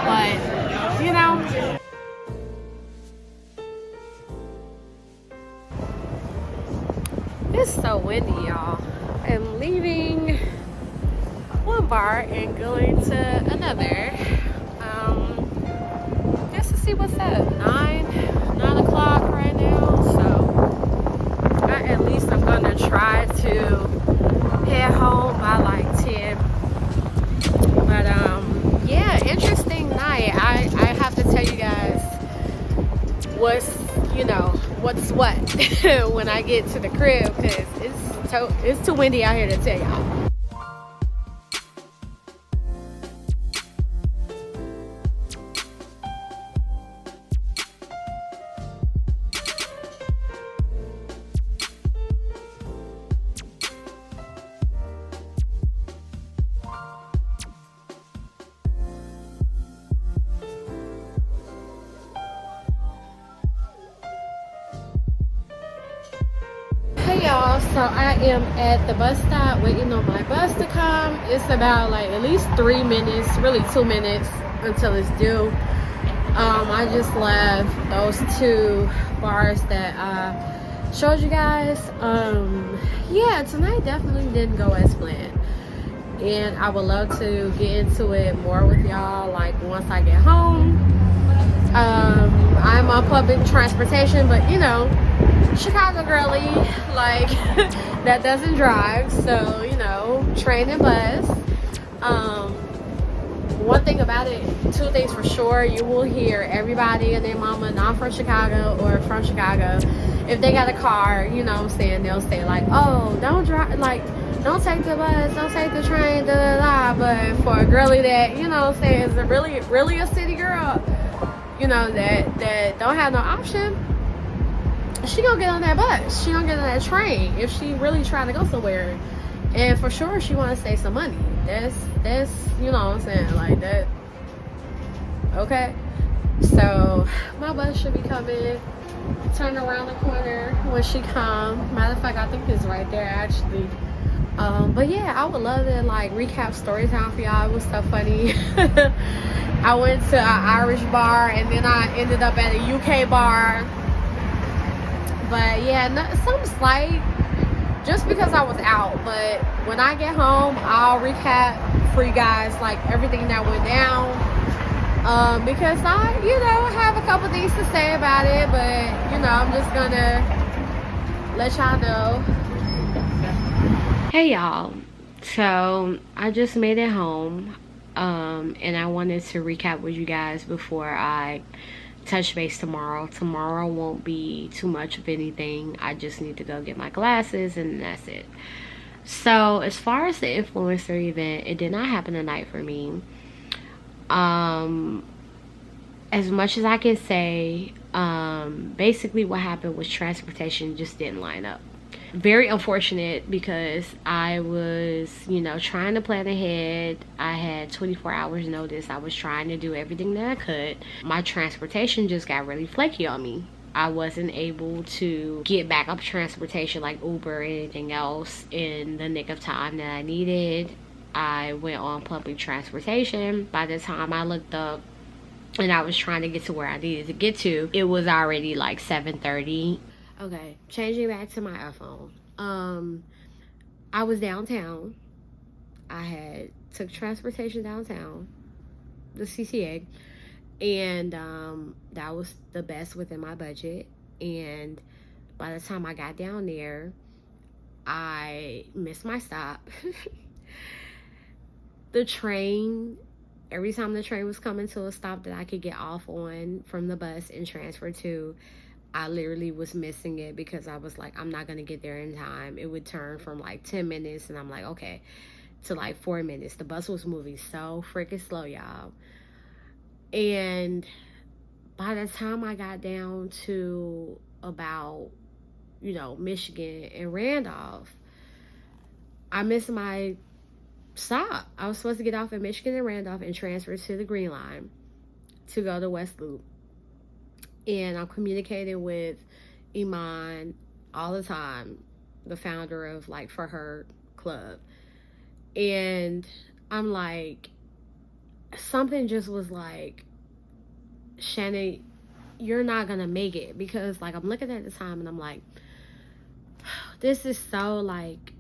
But, you know. It's so windy, y'all. I'm leaving one bar and going to another. Just to see what's up. 9 o'clock right now. So at least I'm gonna try to head home by like 10. But yeah, interesting night. I have to tell you guys what's what when I get to the crib, because it's too windy out here to tell y'all. Y'all, so I am at the bus stop waiting on my bus to come. It's about like at least 3 minutes, really 2 minutes until it's due. I just left those 2 bars that I showed you guys. Yeah, tonight definitely didn't go as planned, and I would love to get into it more with y'all like once I get home. I'm on public transportation, but you know, Chicago girly, like that doesn't drive, so you know, train and bus. One thing about it, 2 things for sure, you will hear everybody and their mama not from Chicago or from Chicago, if they got a car, you know what I'm saying, they'll say like, oh, don't drive, like don't take the bus, don't take the train, da da da. But for a girly that, you know what I'm saying, is a really a city girl, you know, that don't have no option, she gonna get on that bus, she gonna get on that train if she really trying to go somewhere. And for sure she want to save some money. That's you know what I'm saying, like that. Okay, so my bus should be coming, turn around the corner when she come. Matter of fact, I think it's right there actually. But yeah, I would love to like recap story time for y'all. It was so funny. I went to an Irish bar and then I ended up at a UK bar. But yeah, something slight, just because I was out. But when I get home, I'll recap for you guys like everything that went down, because I, you know, have a couple things to say about it. But you know, I'm just gonna let y'all know. Hey y'all, so I just made it home, and I wanted to recap with you guys before I touch base tomorrow. Tomorrow won't be too much of anything. I just need to go get my glasses and that's it. So as far as the influencer event, it did not happen tonight for me. As much as I can say, basically what happened was transportation just didn't line up. Very unfortunate, because I was, you know, trying to plan ahead. I had 24 hours notice. I was trying to do everything that I could. My transportation just got really flaky on me. I wasn't able to get backup transportation like Uber or anything else in the nick of time that I needed. I went on public transportation. By the time I looked up and I was trying to get to where I needed to get to, it was already like 7:30. Okay, changing back to my iPhone. I was downtown. I had took transportation downtown, the CCA, and that was the best within my budget. And by the time I got down there, I missed my stop. The train, every time the train was coming to a stop that I could get off on from the bus and transfer to, I literally was missing it because I was like, I'm not going to get there in time. It would turn from like 10 minutes, and I'm like, okay, to like 4 minutes. The bus was moving so freaking slow, y'all. And by the time I got down to about, Michigan and Randolph, I missed my stop. I was supposed to get off at Michigan and Randolph and transfer to the Green Line to go to West Loop. And I'm communicating with Iman all the time, the founder of like For Her Club. And I'm like, something just was like, Shannon, you're not gonna make it. Because like I'm looking at the time and I'm like, this is so like,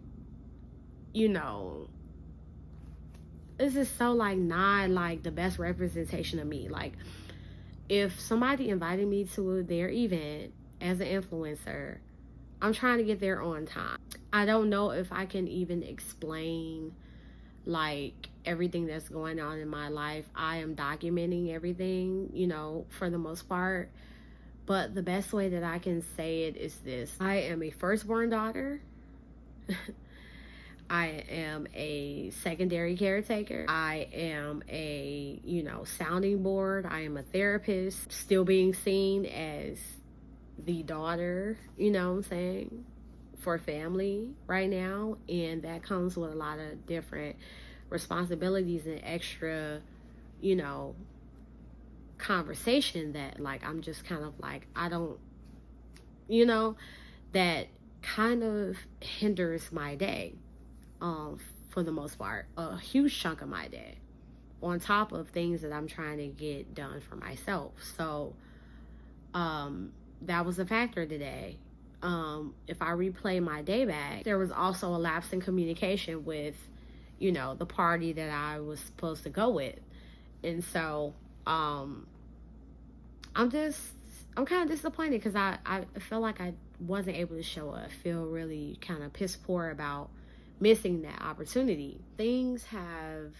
this is so like not like the best representation of me. Like, if somebody invited me to their event as an influencer, I'm trying to get there on time. I don't know if I can even explain like everything that's going on in my life. I am documenting everything, for the most part. But the best way that I can say it is this. I am a firstborn daughter. I am a secondary caretaker. I am a, sounding board. I am a therapist, still being seen as the daughter, what I'm saying, for family right now. And that comes with a lot of different responsibilities and extra, conversation that like I'm just kind of like, I don't, that kind of hinders my day. For the most part, a huge chunk of my day, on top of things that I'm trying to get done for myself. So that was a factor today. If I replay my day back, there was also a lapse in communication with, the party that I was supposed to go with. And so I'm kind of disappointed because I feel like I wasn't able to show up. I feel really kind of piss poor about missing that opportunity. Things have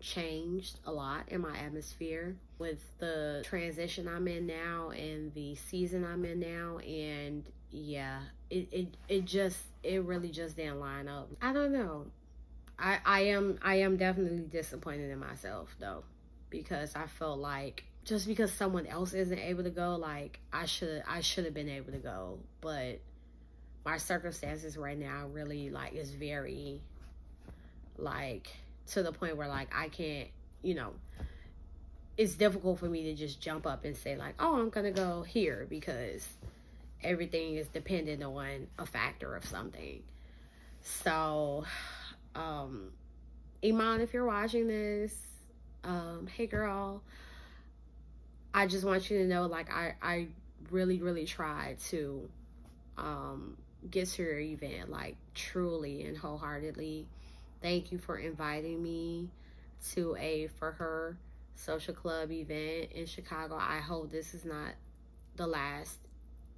changed a lot in my atmosphere with the transition I'm in now and the season I'm in now. And yeah, it really just didn't line up. I don't know. I am definitely disappointed in myself though, because I felt like just because someone else isn't able to go, like I should have been able to go. But my circumstances right now really like is very like to the point where like I can't, it's difficult for me to just jump up and say like, oh, I'm gonna go here, because everything is dependent on a factor of something. So Iman, if you're watching this, hey girl, I just want you to know like I really tried to get to your event, like truly and wholeheartedly. Thank you for inviting me to a For Her social club event in Chicago. I hope this is not the last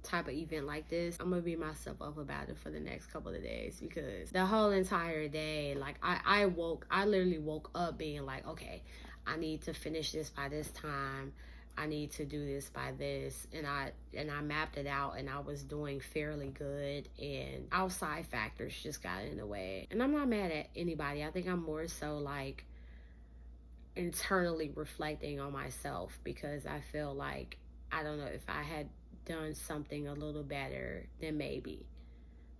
type of event like this. I'm gonna beat myself up about it for the next couple of days, because the whole entire day, like I literally woke up being like, okay, I need to finish this by this time. I need to do this by this, and I mapped it out, and I was doing fairly good, and outside factors just got in the way. And I'm not mad at anybody. I think I'm more so like internally reflecting on myself, because I feel like, I don't know, if I had done something a little better, then maybe.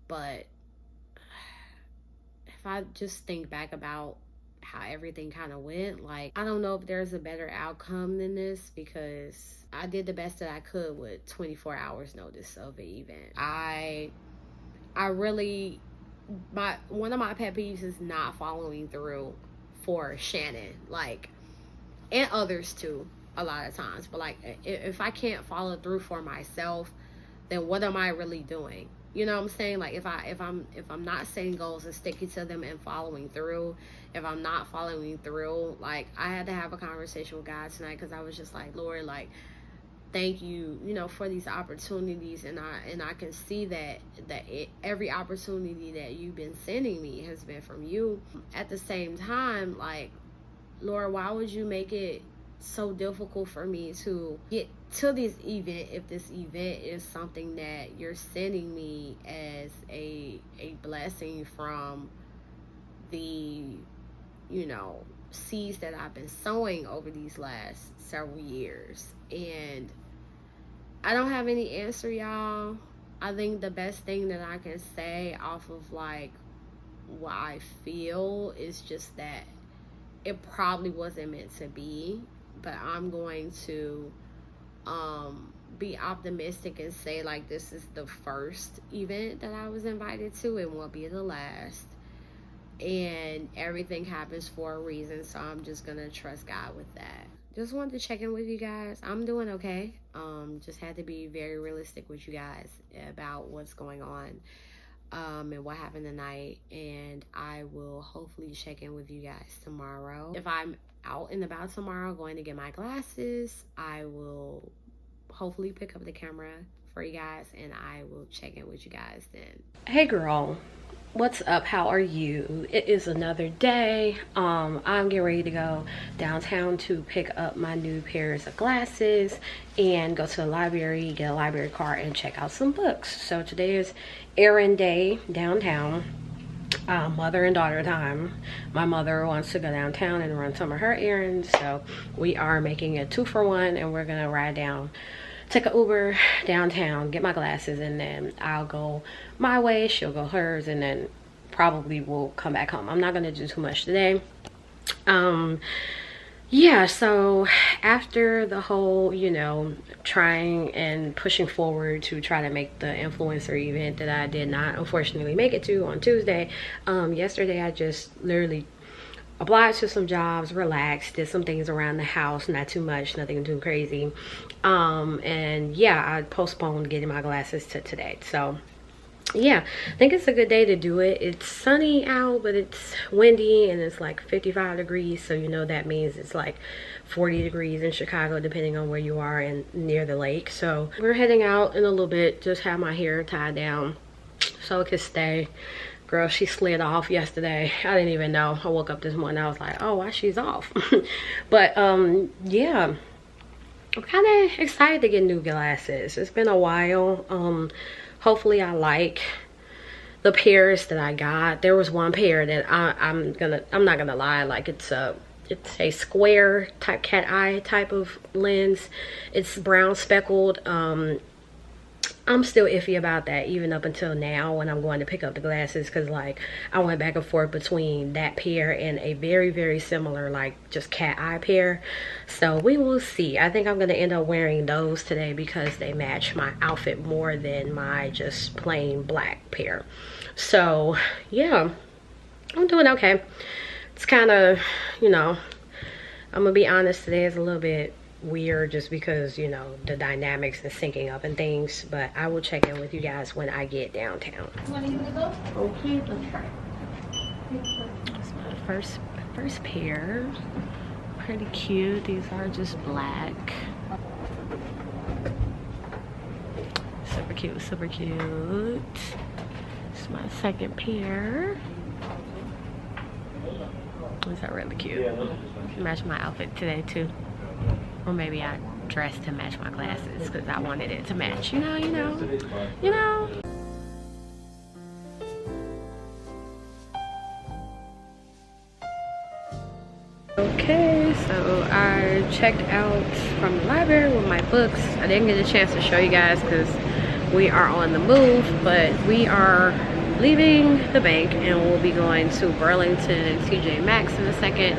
But if I just think back about how everything kind of went, like I don't know if there's a better outcome than this, because I did the best that I could with 24 hours notice of the event. I really, one of my pet peeves is not following through for Shannon, like, and others too. a lot of times. But like, if I can't follow through for myself, then what am I really doing? You know what I'm saying? Like, if I'm not setting goals and sticking to them and following through, if I'm not following through, like, I had to have a conversation with God tonight, because I was just like, Lord, like, thank you, you know, for these opportunities, and I can see that every opportunity that you've been sending me has been from you. At the same time, like, Lord, why would you make it so difficult for me to get to this event if this event is something that you're sending me as a blessing from the, you know, seeds that I've been sowing over these last several years? And I don't have any answer, y'all. I think the best thing that I can say off of like what I feel is just that it probably wasn't meant to be. But I'm going to be optimistic and say, like, this is the first event that I was invited to. It won't be the last. And everything happens for a reason. So I'm just going to trust God with that. Just wanted to check in with you guys. I'm doing okay. Just had to be very realistic with you guys about what's going on. And what happened tonight. And I will hopefully check in with you guys tomorrow. If I'm out and about tomorrow going to get my glasses, I will hopefully pick up the camera for you guys, and I will check in with you guys then. Hey girl, what's up? How are you? It is another day. I'm getting ready to go downtown to pick up my new pairs of glasses and go to the library, get a library card, and check out some books. So today is errand day downtown. Mother and daughter time. My mother wants to go downtown and run some of her errands, so we are making a 2-for-1, and we're gonna ride down, take an Uber downtown, get my glasses, and then I'll go my way, she'll go hers, and then probably we'll come back home. I'm not gonna do too much today. Yeah, so after the whole, you know, trying and pushing forward to try to make the influencer event that I did not unfortunately make it to on Tuesday, yesterday I just literally applied to some jobs, relaxed, did some things around the house, not too much, nothing too crazy. And yeah, I postponed getting my glasses to today. So yeah, I think it's a good day to do it. It's sunny out, but it's windy, and it's like 55 degrees, so you know that means it's like 40 degrees in Chicago, depending on where you are and near the lake. So we're heading out in a little bit. Just have my hair tied down so it can stay. Girl, she slid off yesterday. I didn't even know. I woke up this morning, I was like, oh, why she's off? But yeah, I'm kind of excited to get new glasses. It's been a while. Hopefully I like the pairs that I got. There was one pair that I'm not gonna lie, like it's a square type cat eye type of lens. It's brown speckled. I'm still iffy about that even up until now when I'm going to pick up the glasses, because like I went back and forth between that pair and a very, very similar like just cat eye pair. So we will see. I think I'm going to end up wearing those today because they match my outfit more than my just plain black pair. So yeah, I'm doing okay. It's kind of, you know, I'm gonna be honest, today is a little bit weird just because, you know, the dynamics and syncing up and things, but I will check in with you guys when I get downtown. Okay, let's try. It's my first pair. Pretty cute. These are just black. Super cute, super cute. It's my second pair. These are really cute. Match my outfit today too. Or maybe I dressed to match my glasses because I wanted it to match, you know. Okay, so I checked out from the library with my books. I didn't get a chance to show you guys because we are on the move, but we are leaving the bank and we'll be going to Burlington and TJ Maxx in a second.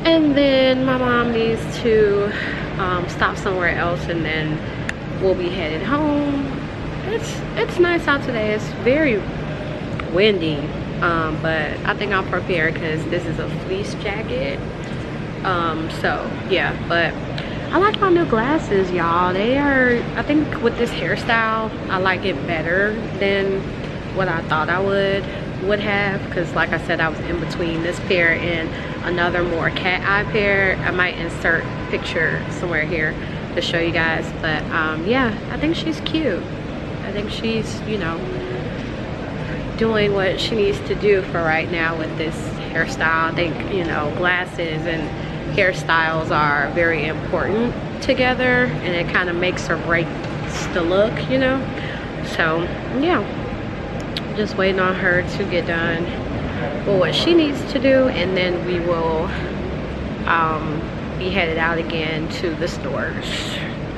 And then my mom needs to stop somewhere else, and then we'll be headed home. It's nice out today. It's very windy, but I think I'm prepared because this is a fleece jacket. So yeah, but I like my new glasses, y'all. They are, I think with this hairstyle, I like it better than what I thought I would have, because like I said, I was in between this pair and another more cat eye pair. I might insert a picture somewhere here to show you guys, but yeah, I think she's cute. I think she's, you know, doing what she needs to do for right now with this hairstyle. I think, you know, glasses and hairstyles are very important together, and it kind of makes or breaks the look, you know. So yeah, just waiting on her to get done with what she needs to do, and then we will be headed out again to the stores.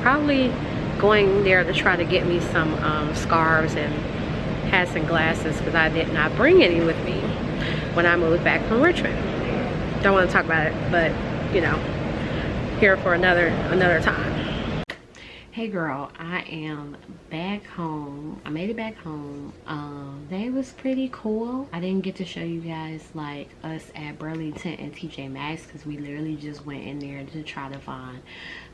Probably going there to try to get me some scarves and hats and glasses, because I did not bring any with me when I moved back from Richmond. Don't want to talk about it, but you know, here for another time. Hey girl, I am back home. I made it back home. They was pretty cool. I didn't get to show you guys like us at Burlington and TJ Maxx, because we literally just went in there to try to find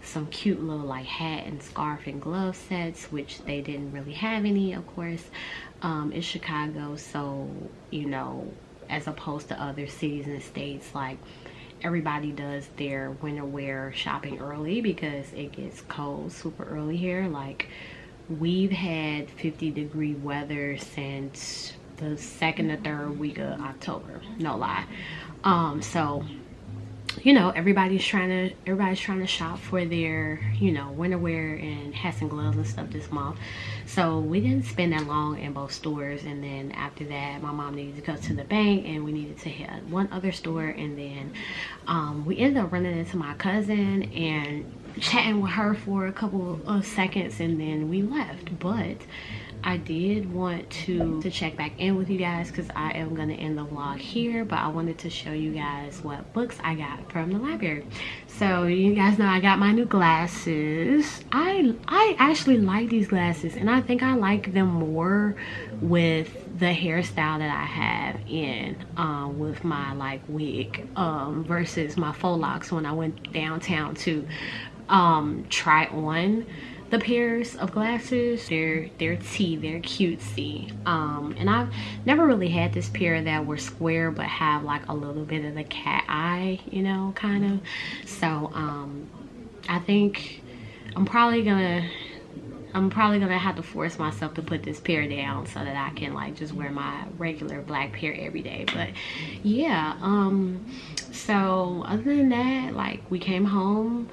some cute little like hat and scarf and glove sets, which they didn't really have any, of course. It's Chicago, so you know, as opposed to other cities and states, like everybody does their winter wear shopping early because it gets cold super early here. Like, we've had 50-degree weather since the second or third week of October, no lie. So you know, everybody's trying to shop for their, you know, winter wear and hats and gloves and stuff this month. So we didn't spend that long in both stores, and then after that my mom needed to go to the bank and we needed to hit one other store, and then we ended up running into my cousin and chatting with her for a couple of seconds, and then we left. But I did want to check back in with you guys, because I am going to end the vlog here, but I wanted to show you guys what books I got from the library. So you guys know I got my new glasses. I actually like these glasses, and I think I like them more with the hairstyle that I have in with my like wig versus my faux locks when I went downtown to try on the pairs of glasses. They're tea, they're cutesy, and I've never really had this pair that were square but have like a little bit of the cat eye, you know, kind of. So I think I'm probably gonna have to force myself to put this pair down so that I can like just wear my regular black pair every day. But yeah, so other than that, like, we came home,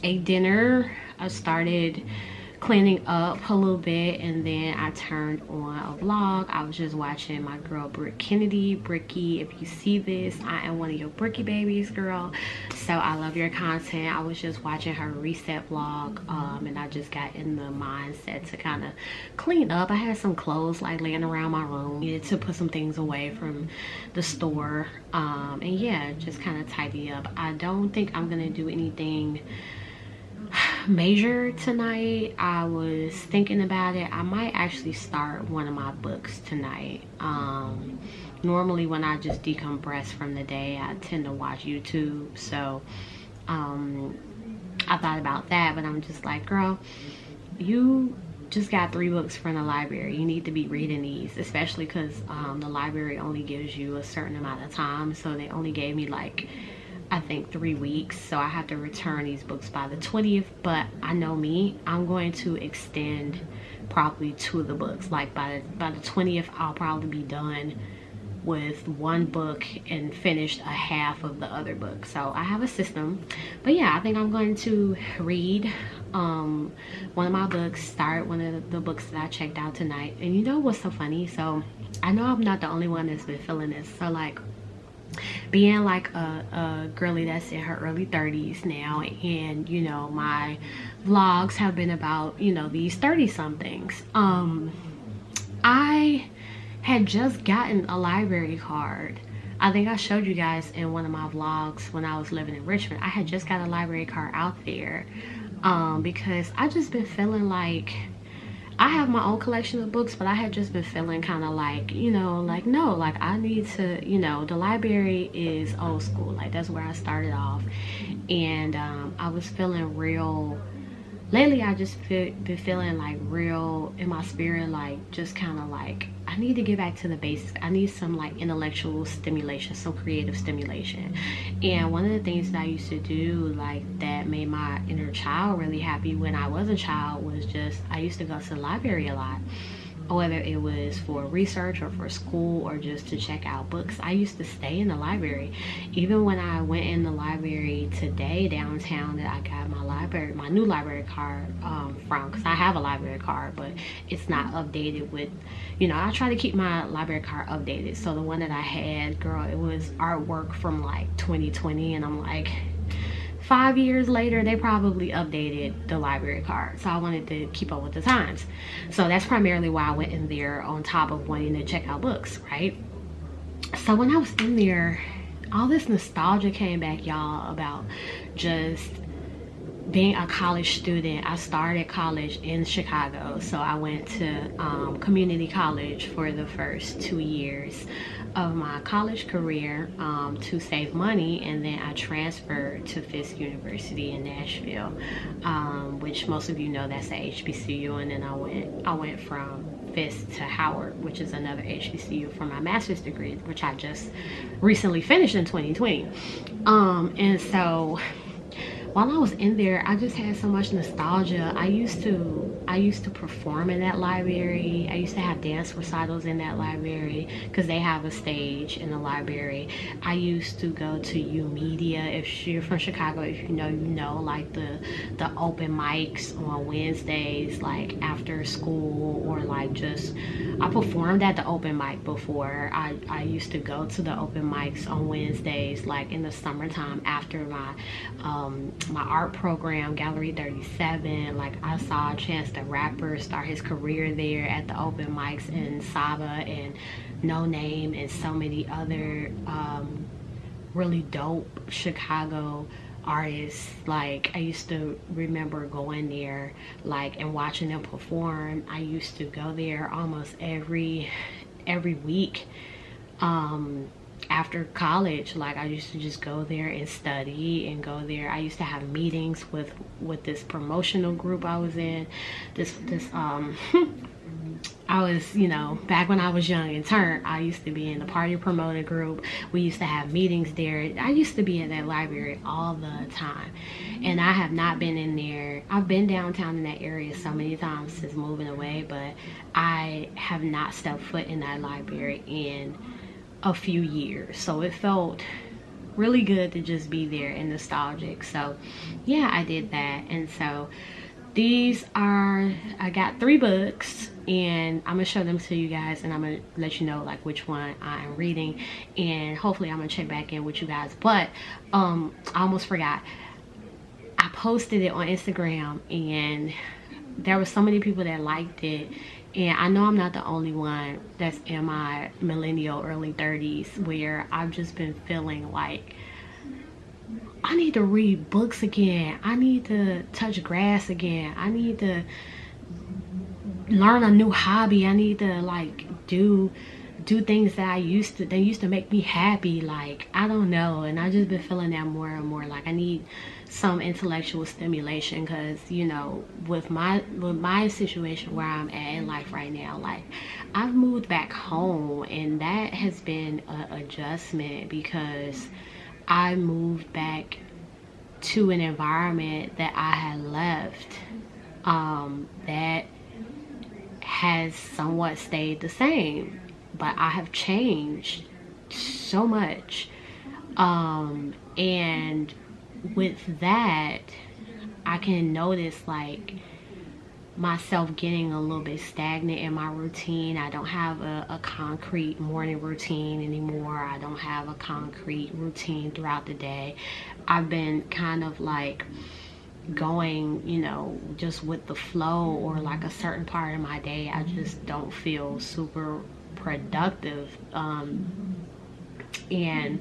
ate dinner, I started cleaning up a little bit, and then I turned on a vlog. I was just watching my girl Brick Kennedy. Bricky, if you see this, I am one of your Bricky babies, girl, so I love your content. I was just watching her reset vlog, and I just got in the mindset to kind of clean up. I had some clothes like laying around my room, needed to put some things away from the store, and yeah, just kind of tidy up. I don't think I'm gonna do anything major tonight. I was thinking about it. I might actually start one of my books tonight. Normally when I just decompress from the day, I tend to watch YouTube, so I thought about that, but I'm just like, girl, you just got 3 books from the library. You need to be reading these, especially because the library only gives you a certain amount of time, so they only gave me like, I think 3 weeks, so I have to return these books by the 20th. But I know me, I'm going to extend probably 2 of the books. Like by the 20th, I'll probably be done with 1 book and finished a half of the other book. So I have a system. But yeah, I think I'm going to read one of my books, start one of the books that I checked out tonight. And you know what's so funny? So I know I'm not the only one that's been feeling this. So like, being like a girly that's in her early 30s now, and you know, my vlogs have been about, you know, these 30 somethings. I had just gotten a library card. I think I showed you guys in one of my vlogs when I was living in Richmond. I had just got a library card out there because I just been feeling like I have my own collection of books, but I had just been feeling kind of like, you know, like, no, like I need to, you know, the library is old school. Like, that's where I started off. and I was feeling real. Lately, I just been feeling like real in my spirit, like just kind of like I need to get back to the basics. I need some like intellectual stimulation, some creative stimulation. And one of the things that I used to do like that made my inner child really happy when I was a child was just I used to go to the library a lot. Whether it was for research or for school or just to check out books, I used to stay in the library. Even when I went in the library today downtown that I got my new library card from, because I have a library card, but it's not updated with, you know, I try to keep my library card updated. So the one that I had, girl, it was artwork from like 2020, and I'm like, 5 years later, they probably updated the library card. So I wanted to keep up with the times. So that's primarily why I went in there, on top of wanting to check out books, right? So when I was in there, all this nostalgia came back, y'all, about just being a college student. I started college in Chicago. So I went to community college for the first 2 years of my college career to save money, and then I transferred to Fisk University in Nashville, which most of you know that's a HBCU, and then I went from Fisk to Howard, which is another HBCU, for my master's degree, which I just recently finished in 2020. And so while I was in there, I just had so much nostalgia. I used to perform in that library. I used to have dance recitals in that library because they have a stage in the library. I used to go to U Media. If you're from Chicago, if you know, like the open mics on Wednesdays, like after school, or like just, I performed at the open mic before. I used to go to the open mics on Wednesdays, like in the summertime after my art program, Gallery 37. Like I saw Chance the Rapper start his career there at the open mics in Saba and No Name and so many other really dope Chicago artists. Like I used to remember going there like and watching them perform. I used to go there almost every week after college. Like I used to just go there and study and go there. I used to have meetings with this promotional group I was in. I was, you know, back when I was young and turned, I used to be in the party promoter group. We used to have meetings there. I used to be in that library all the time. And I have not been in there. I've been downtown in that area so many times since moving away, but I have not stepped foot in that library in a few years. So it felt really good to just be there and nostalgic. So yeah, I did that. And so these are, I got 3 books, and I'm gonna show them to you guys, and I'm gonna let you know like which one I am reading, and hopefully I'm gonna check back in with you guys. But I almost forgot, I posted it on Instagram, and there were so many people that liked it. And I know I'm not the only one that's in my millennial early 30s where I've just been feeling like I need to read books again. I need to touch grass again. I need to learn a new hobby. I need to like do things that they used to make me happy. Like I don't know, and I just been feeling that more and more. Like I need some intellectual stimulation, because you know, with my situation where I'm at in life right now, like I've moved back home, and that has been an adjustment because I moved back to an environment that I had left that has somewhat stayed the same, but I have changed so much, and with that I can notice like myself getting a little bit stagnant in my routine. I don't have a concrete morning routine anymore. I don't have a concrete routine throughout the day. I've been kind of like going, you know, just with the flow, or like a certain part of my day I just don't feel super productive, and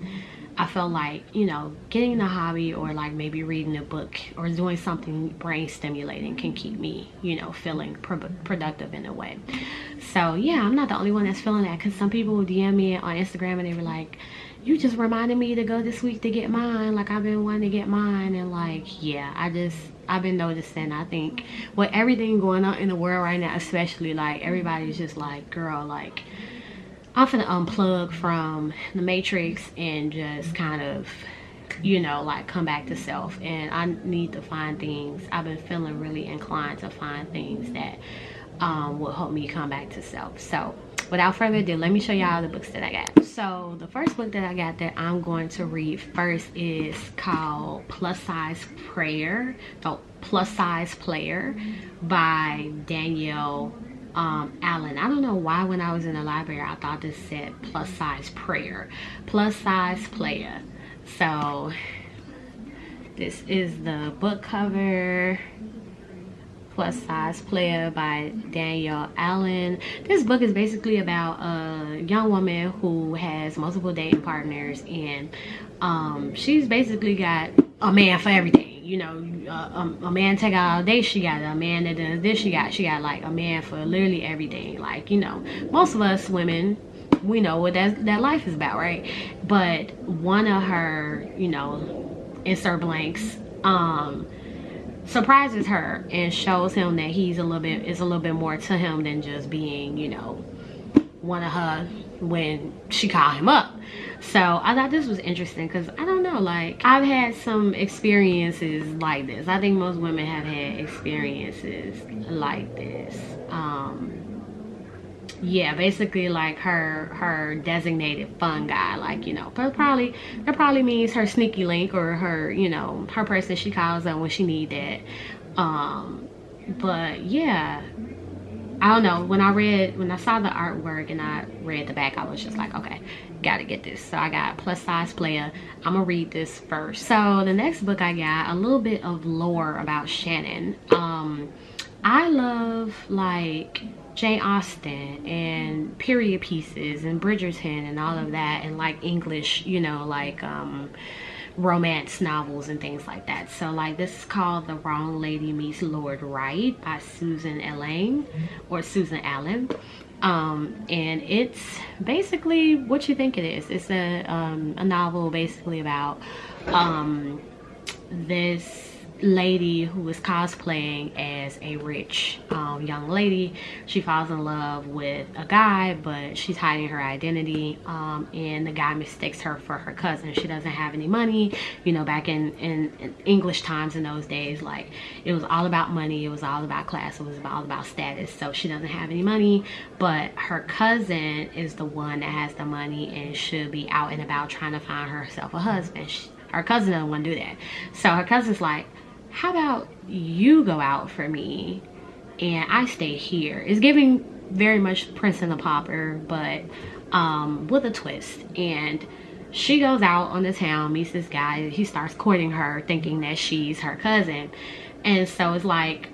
I felt like, you know, getting a hobby or like maybe reading a book or doing something brain stimulating can keep me, you know, feeling productive in a way. So yeah, I'm not the only one that's feeling that, because some people would DM me on Instagram and they were like, you just reminded me to go this week to get mine. Like, I've been wanting to get mine. And like, yeah, I've been noticing, I think with everything going on in the world right now, especially, like, everybody's just like, girl, like, I'm finna unplug from the matrix and just kind of, you know, like, come back to self. And I need to find things. I've been feeling really inclined to find things that will help me come back to self. So without further ado, let me show y'all the books that I got. So the first book that I got that I'm going to read first is called Plus Size Player by Danielle Allen. I don't know why when I was in the library I thought this said Plus Size Player. So this is the book cover. Plus Size Player by Danielle Allen. This book is basically about a young woman who has multiple dating partners, and she's basically got a man for everything. You know, a man take out all day, she got a man that does this, she got like a man for literally everything. Like, you know, most of us women, we know what that life is about, right? But one of her, you know, insert blanks, surprises her and shows him that it's a little bit more to him than just being, you know, one of her when she called him up. So I thought this was interesting because I don't know, like, I've had some experiences like this. I think most women have had experiences like this. Yeah, basically like her designated fun guy, like, you know, but that probably means her sneaky link or her, you know, her person she calls on when she need that. But yeah, I don't know, when I saw the artwork and I read the back, I was just like, okay, gotta get this. So I got Plus Size Player. I'm gonna read this first. So the next book I got, a little bit of lore about Shannon. I love like Jane Austen and period pieces and Bridgerton and all of that, and like English, you know, like romance novels and things like that. So like this is called The Wrong Lady Meets Lord Right by Susan Allen. And it's basically what you think it is. It's a novel basically about this lady who is cosplaying as a rich young lady. She falls in love with a guy, but she's hiding her identity, and the guy mistakes her for her cousin. She doesn't have any money. You know, back in English times in those days, like, it was all about money, it was all about class, it was all about status. So she doesn't have any money, but her cousin is the one that has the money and should be out and about trying to find herself a husband. Her cousin doesn't want to do that. So her cousin's like, how about you go out for me and I stay here? It's giving very much Prince and the Pauper, but with a twist. And she goes out on the town, meets this guy, he starts courting her thinking that she's her cousin. And so it's like,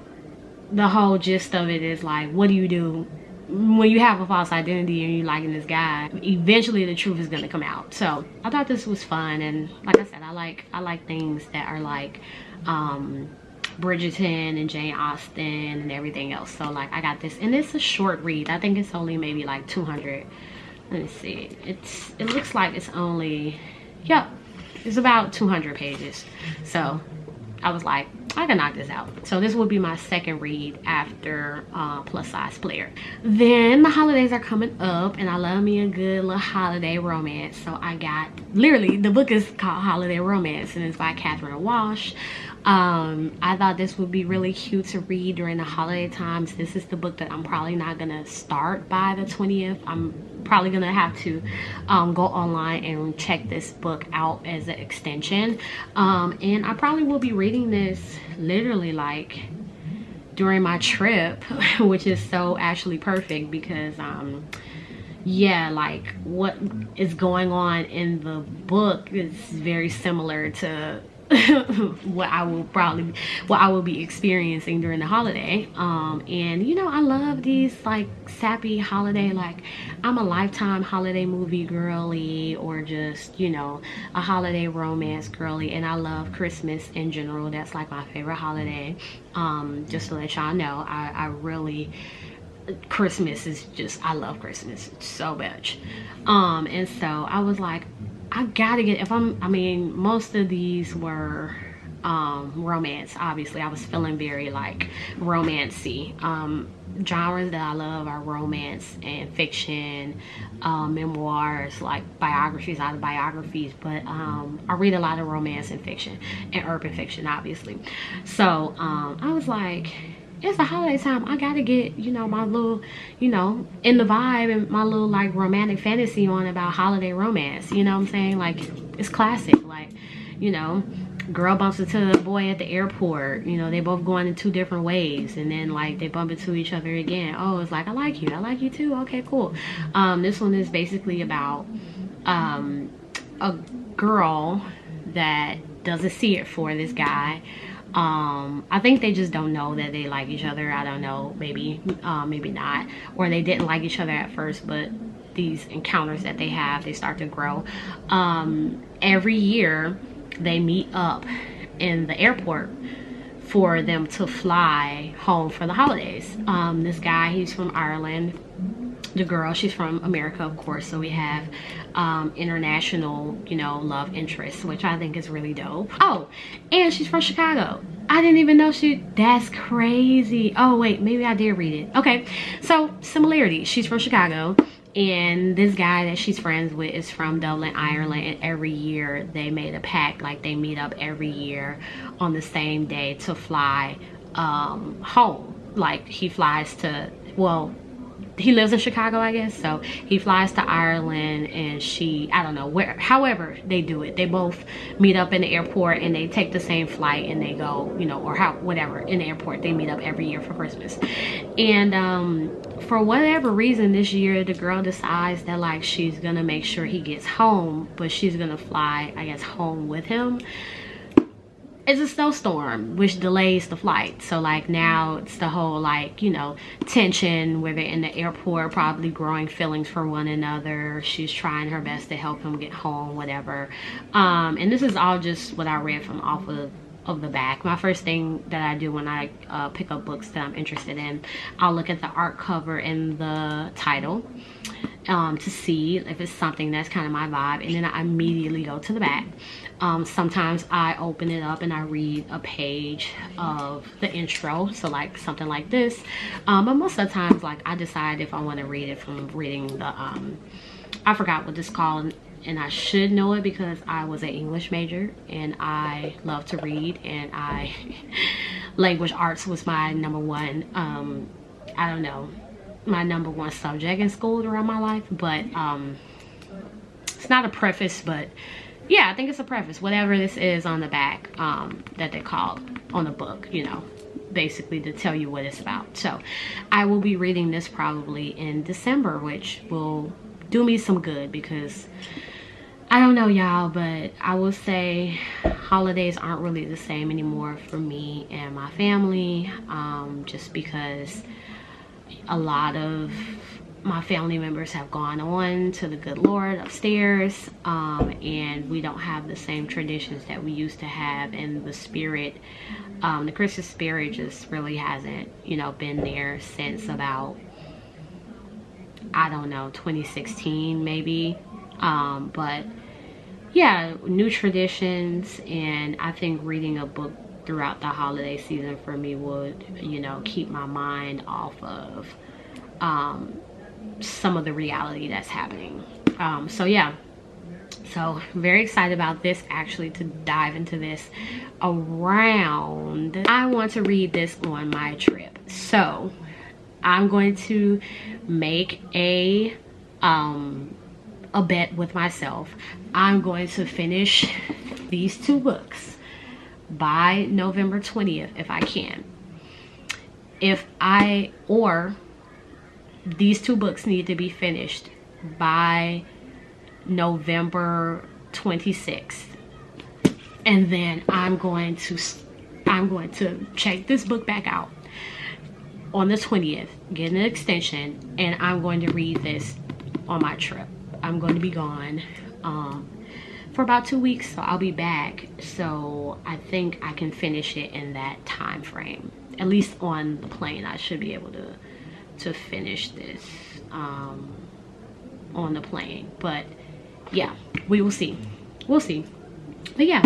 the whole gist of it is like, what do you do when you have a false identity and you're liking this guy? Eventually the truth is gonna come out. So I thought this was fun, and like I said, I like things that are like Bridgerton and Jane Austen and everything else. So like I got this, and it's a short read. I think it's only maybe like 200. Let me see. It looks like it's only, yep, it's about 200 pages. So I was like, I can knock this out. So this will be my second read after Plus Size Player. Then the holidays are coming up, and I love me a good little holiday romance. So I got, literally, the book is called Holiday Romance, and it's by Catherine Walsh. I thought this would be really cute to read during the holiday times. This is the book that I'm probably not gonna start by the 20th. I'm probably gonna have to go online and check this book out as an extension, and I probably will be reading this literally like during my trip, which is so actually perfect because yeah, like what is going on in the book is very similar to what I will be experiencing during the holiday. And you know, I love these like sappy holiday, like I'm a Lifetime holiday movie girly, or just, you know, a holiday romance girly, and I love Christmas in general. That's like my favorite holiday. Just to let y'all know, I really, Christmas is just, I love Christmas so much. And so I was like, I gotta get, if I'm, I mean, most of these were romance. Obviously, I was feeling very like romancy. Genres that I love are romance and fiction, memoirs, like biographies, autobiographies, but I read a lot of romance and fiction and urban fiction, obviously. So I was like, it's the holiday time, I gotta get, you know, my little, you know, in the vibe, and my little like romantic fantasy on about holiday romance, you know what I'm saying? Like, it's classic. Like, you know, girl bumps into a boy at the airport, you know, they both going in 2 different ways, and then like they bump into each other again. Oh, it's like, I like you too, okay, cool. This one is basically about a girl that doesn't see it for this guy. I think they just don't know that they like each other. I don't know, maybe maybe not, or they didn't like each other at first, but these encounters that they have, they start to grow. Every year they meet up in the airport for them to fly home for the holidays. This guy, he's from Ireland. The girl, she's from America, of course. So we have international, you know, love interests, which I think is really dope. Oh, and she's from Chicago. I didn't even know that's crazy. Oh wait, maybe I did read it. Okay, so similarity, she's from Chicago, and this guy that she's friends with is from Dublin, Ireland, and every year they made a pact, like they meet up every year on the same day to fly home. Like, he flies to, well, he lives in Chicago, I guess, so he flies to Ireland, and she, I don't know where, however they do it, they both meet up in the airport and they take the same flight and they go, you know, or whatever, in the airport they meet up every year for Christmas. And for whatever reason this year, the girl decides that like she's gonna make sure he gets home, but she's gonna fly, I guess, home with him. It's a snowstorm, which delays the flight. So like now it's the whole like, you know, tension where they're in the airport, probably growing feelings for one another. She's trying her best to help him get home, whatever. And this is all just what I read from off of the back. My first thing that I do when I pick up books that I'm interested in, I'll look at the art cover and the title to see if it's something that's kind of my vibe, and then I immediately go to the back. Sometimes I open it up and I read a page of the intro, so like something like this, but most of the times like I decide if I want to read it from reading the I forgot what this is called, and I should know it because I was an English major and I love to read, and language arts was my #1 I don't know, my #1 subject in school throughout my life. But it's not a preface, but yeah, I think it's a preface, whatever this is on the back that they call on the book, you know, basically to tell you what it's about. So I will be reading this probably in December, which will do me some good, because I don't know y'all, but I will say holidays aren't really the same anymore for me and my family, just because a lot of my family members have gone on to the good Lord upstairs, and we don't have the same traditions that we used to have, and the spirit, the Christmas spirit just really hasn't, you know, been there since about, I don't know, 2016 maybe. But yeah, new traditions, and I think reading a book throughout the holiday season for me would, you know, keep my mind off of some of the reality that's happening. So yeah, so very excited about this, actually, to dive into this around. I want to read this on my trip, so I'm going to make a bet with myself. I'm going to finish these 2 books by November 20th if I can. Or these 2 books need to be finished by November 26th, and then I'm going to check this book back out on the 20th, get an extension, and I'm going to read this on my trip. I'm going to be gone for about 2 weeks, so I'll be back. So I think I can finish it in that time frame. At least on the plane, I should be able to finish this on the plane. But yeah, we will see. We'll see. But yeah,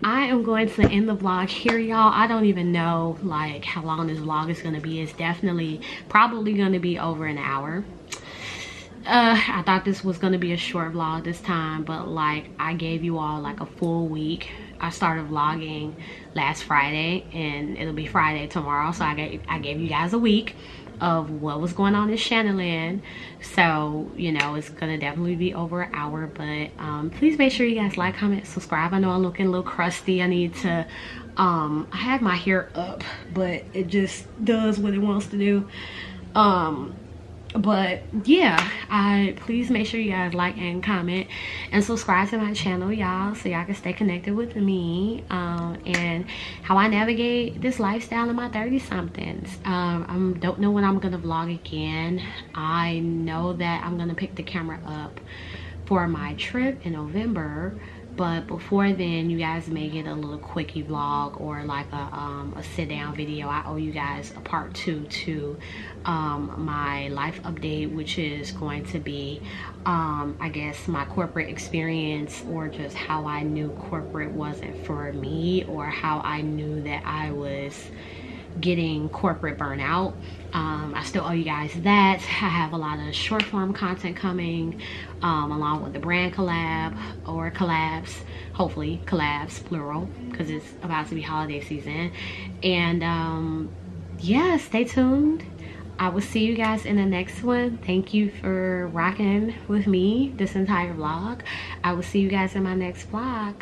I am going to end the vlog here, y'all. I don't even know like how long this vlog is gonna be. It's definitely probably gonna be over an hour. I thought this was gonna be a short vlog this time, but like I gave you all like a full week. I started vlogging last Friday and it'll be Friday tomorrow, so I gave you guys a week of what was going on in Shannonland. So you know, it's gonna definitely be over an hour, but please make sure you guys like, comment, subscribe. I know I'm looking a little crusty. I need to I have my hair up, but it just does what it wants to do. But yeah, please make sure you guys like and comment and subscribe to my channel, y'all, so y'all can stay connected with me and how I navigate this lifestyle in my 30-somethings. I don't know when I'm gonna vlog again. I know that I'm gonna pick the camera up for my trip in November, but before then you guys may get a little quickie vlog or like a sit down video. I owe you guys a part 2 to my life update, which is going to be I guess my corporate experience, or just how I knew corporate wasn't for me, or how I knew that I was getting corporate burnout. I still owe you guys that. I have a lot of short form content coming along with the brand collab or collabs, hopefully collabs plural, because it's about to be holiday season. And yeah, stay tuned. I will see you guys in the next one. Thank you for rocking with me this entire vlog. I will see you guys in my next vlog.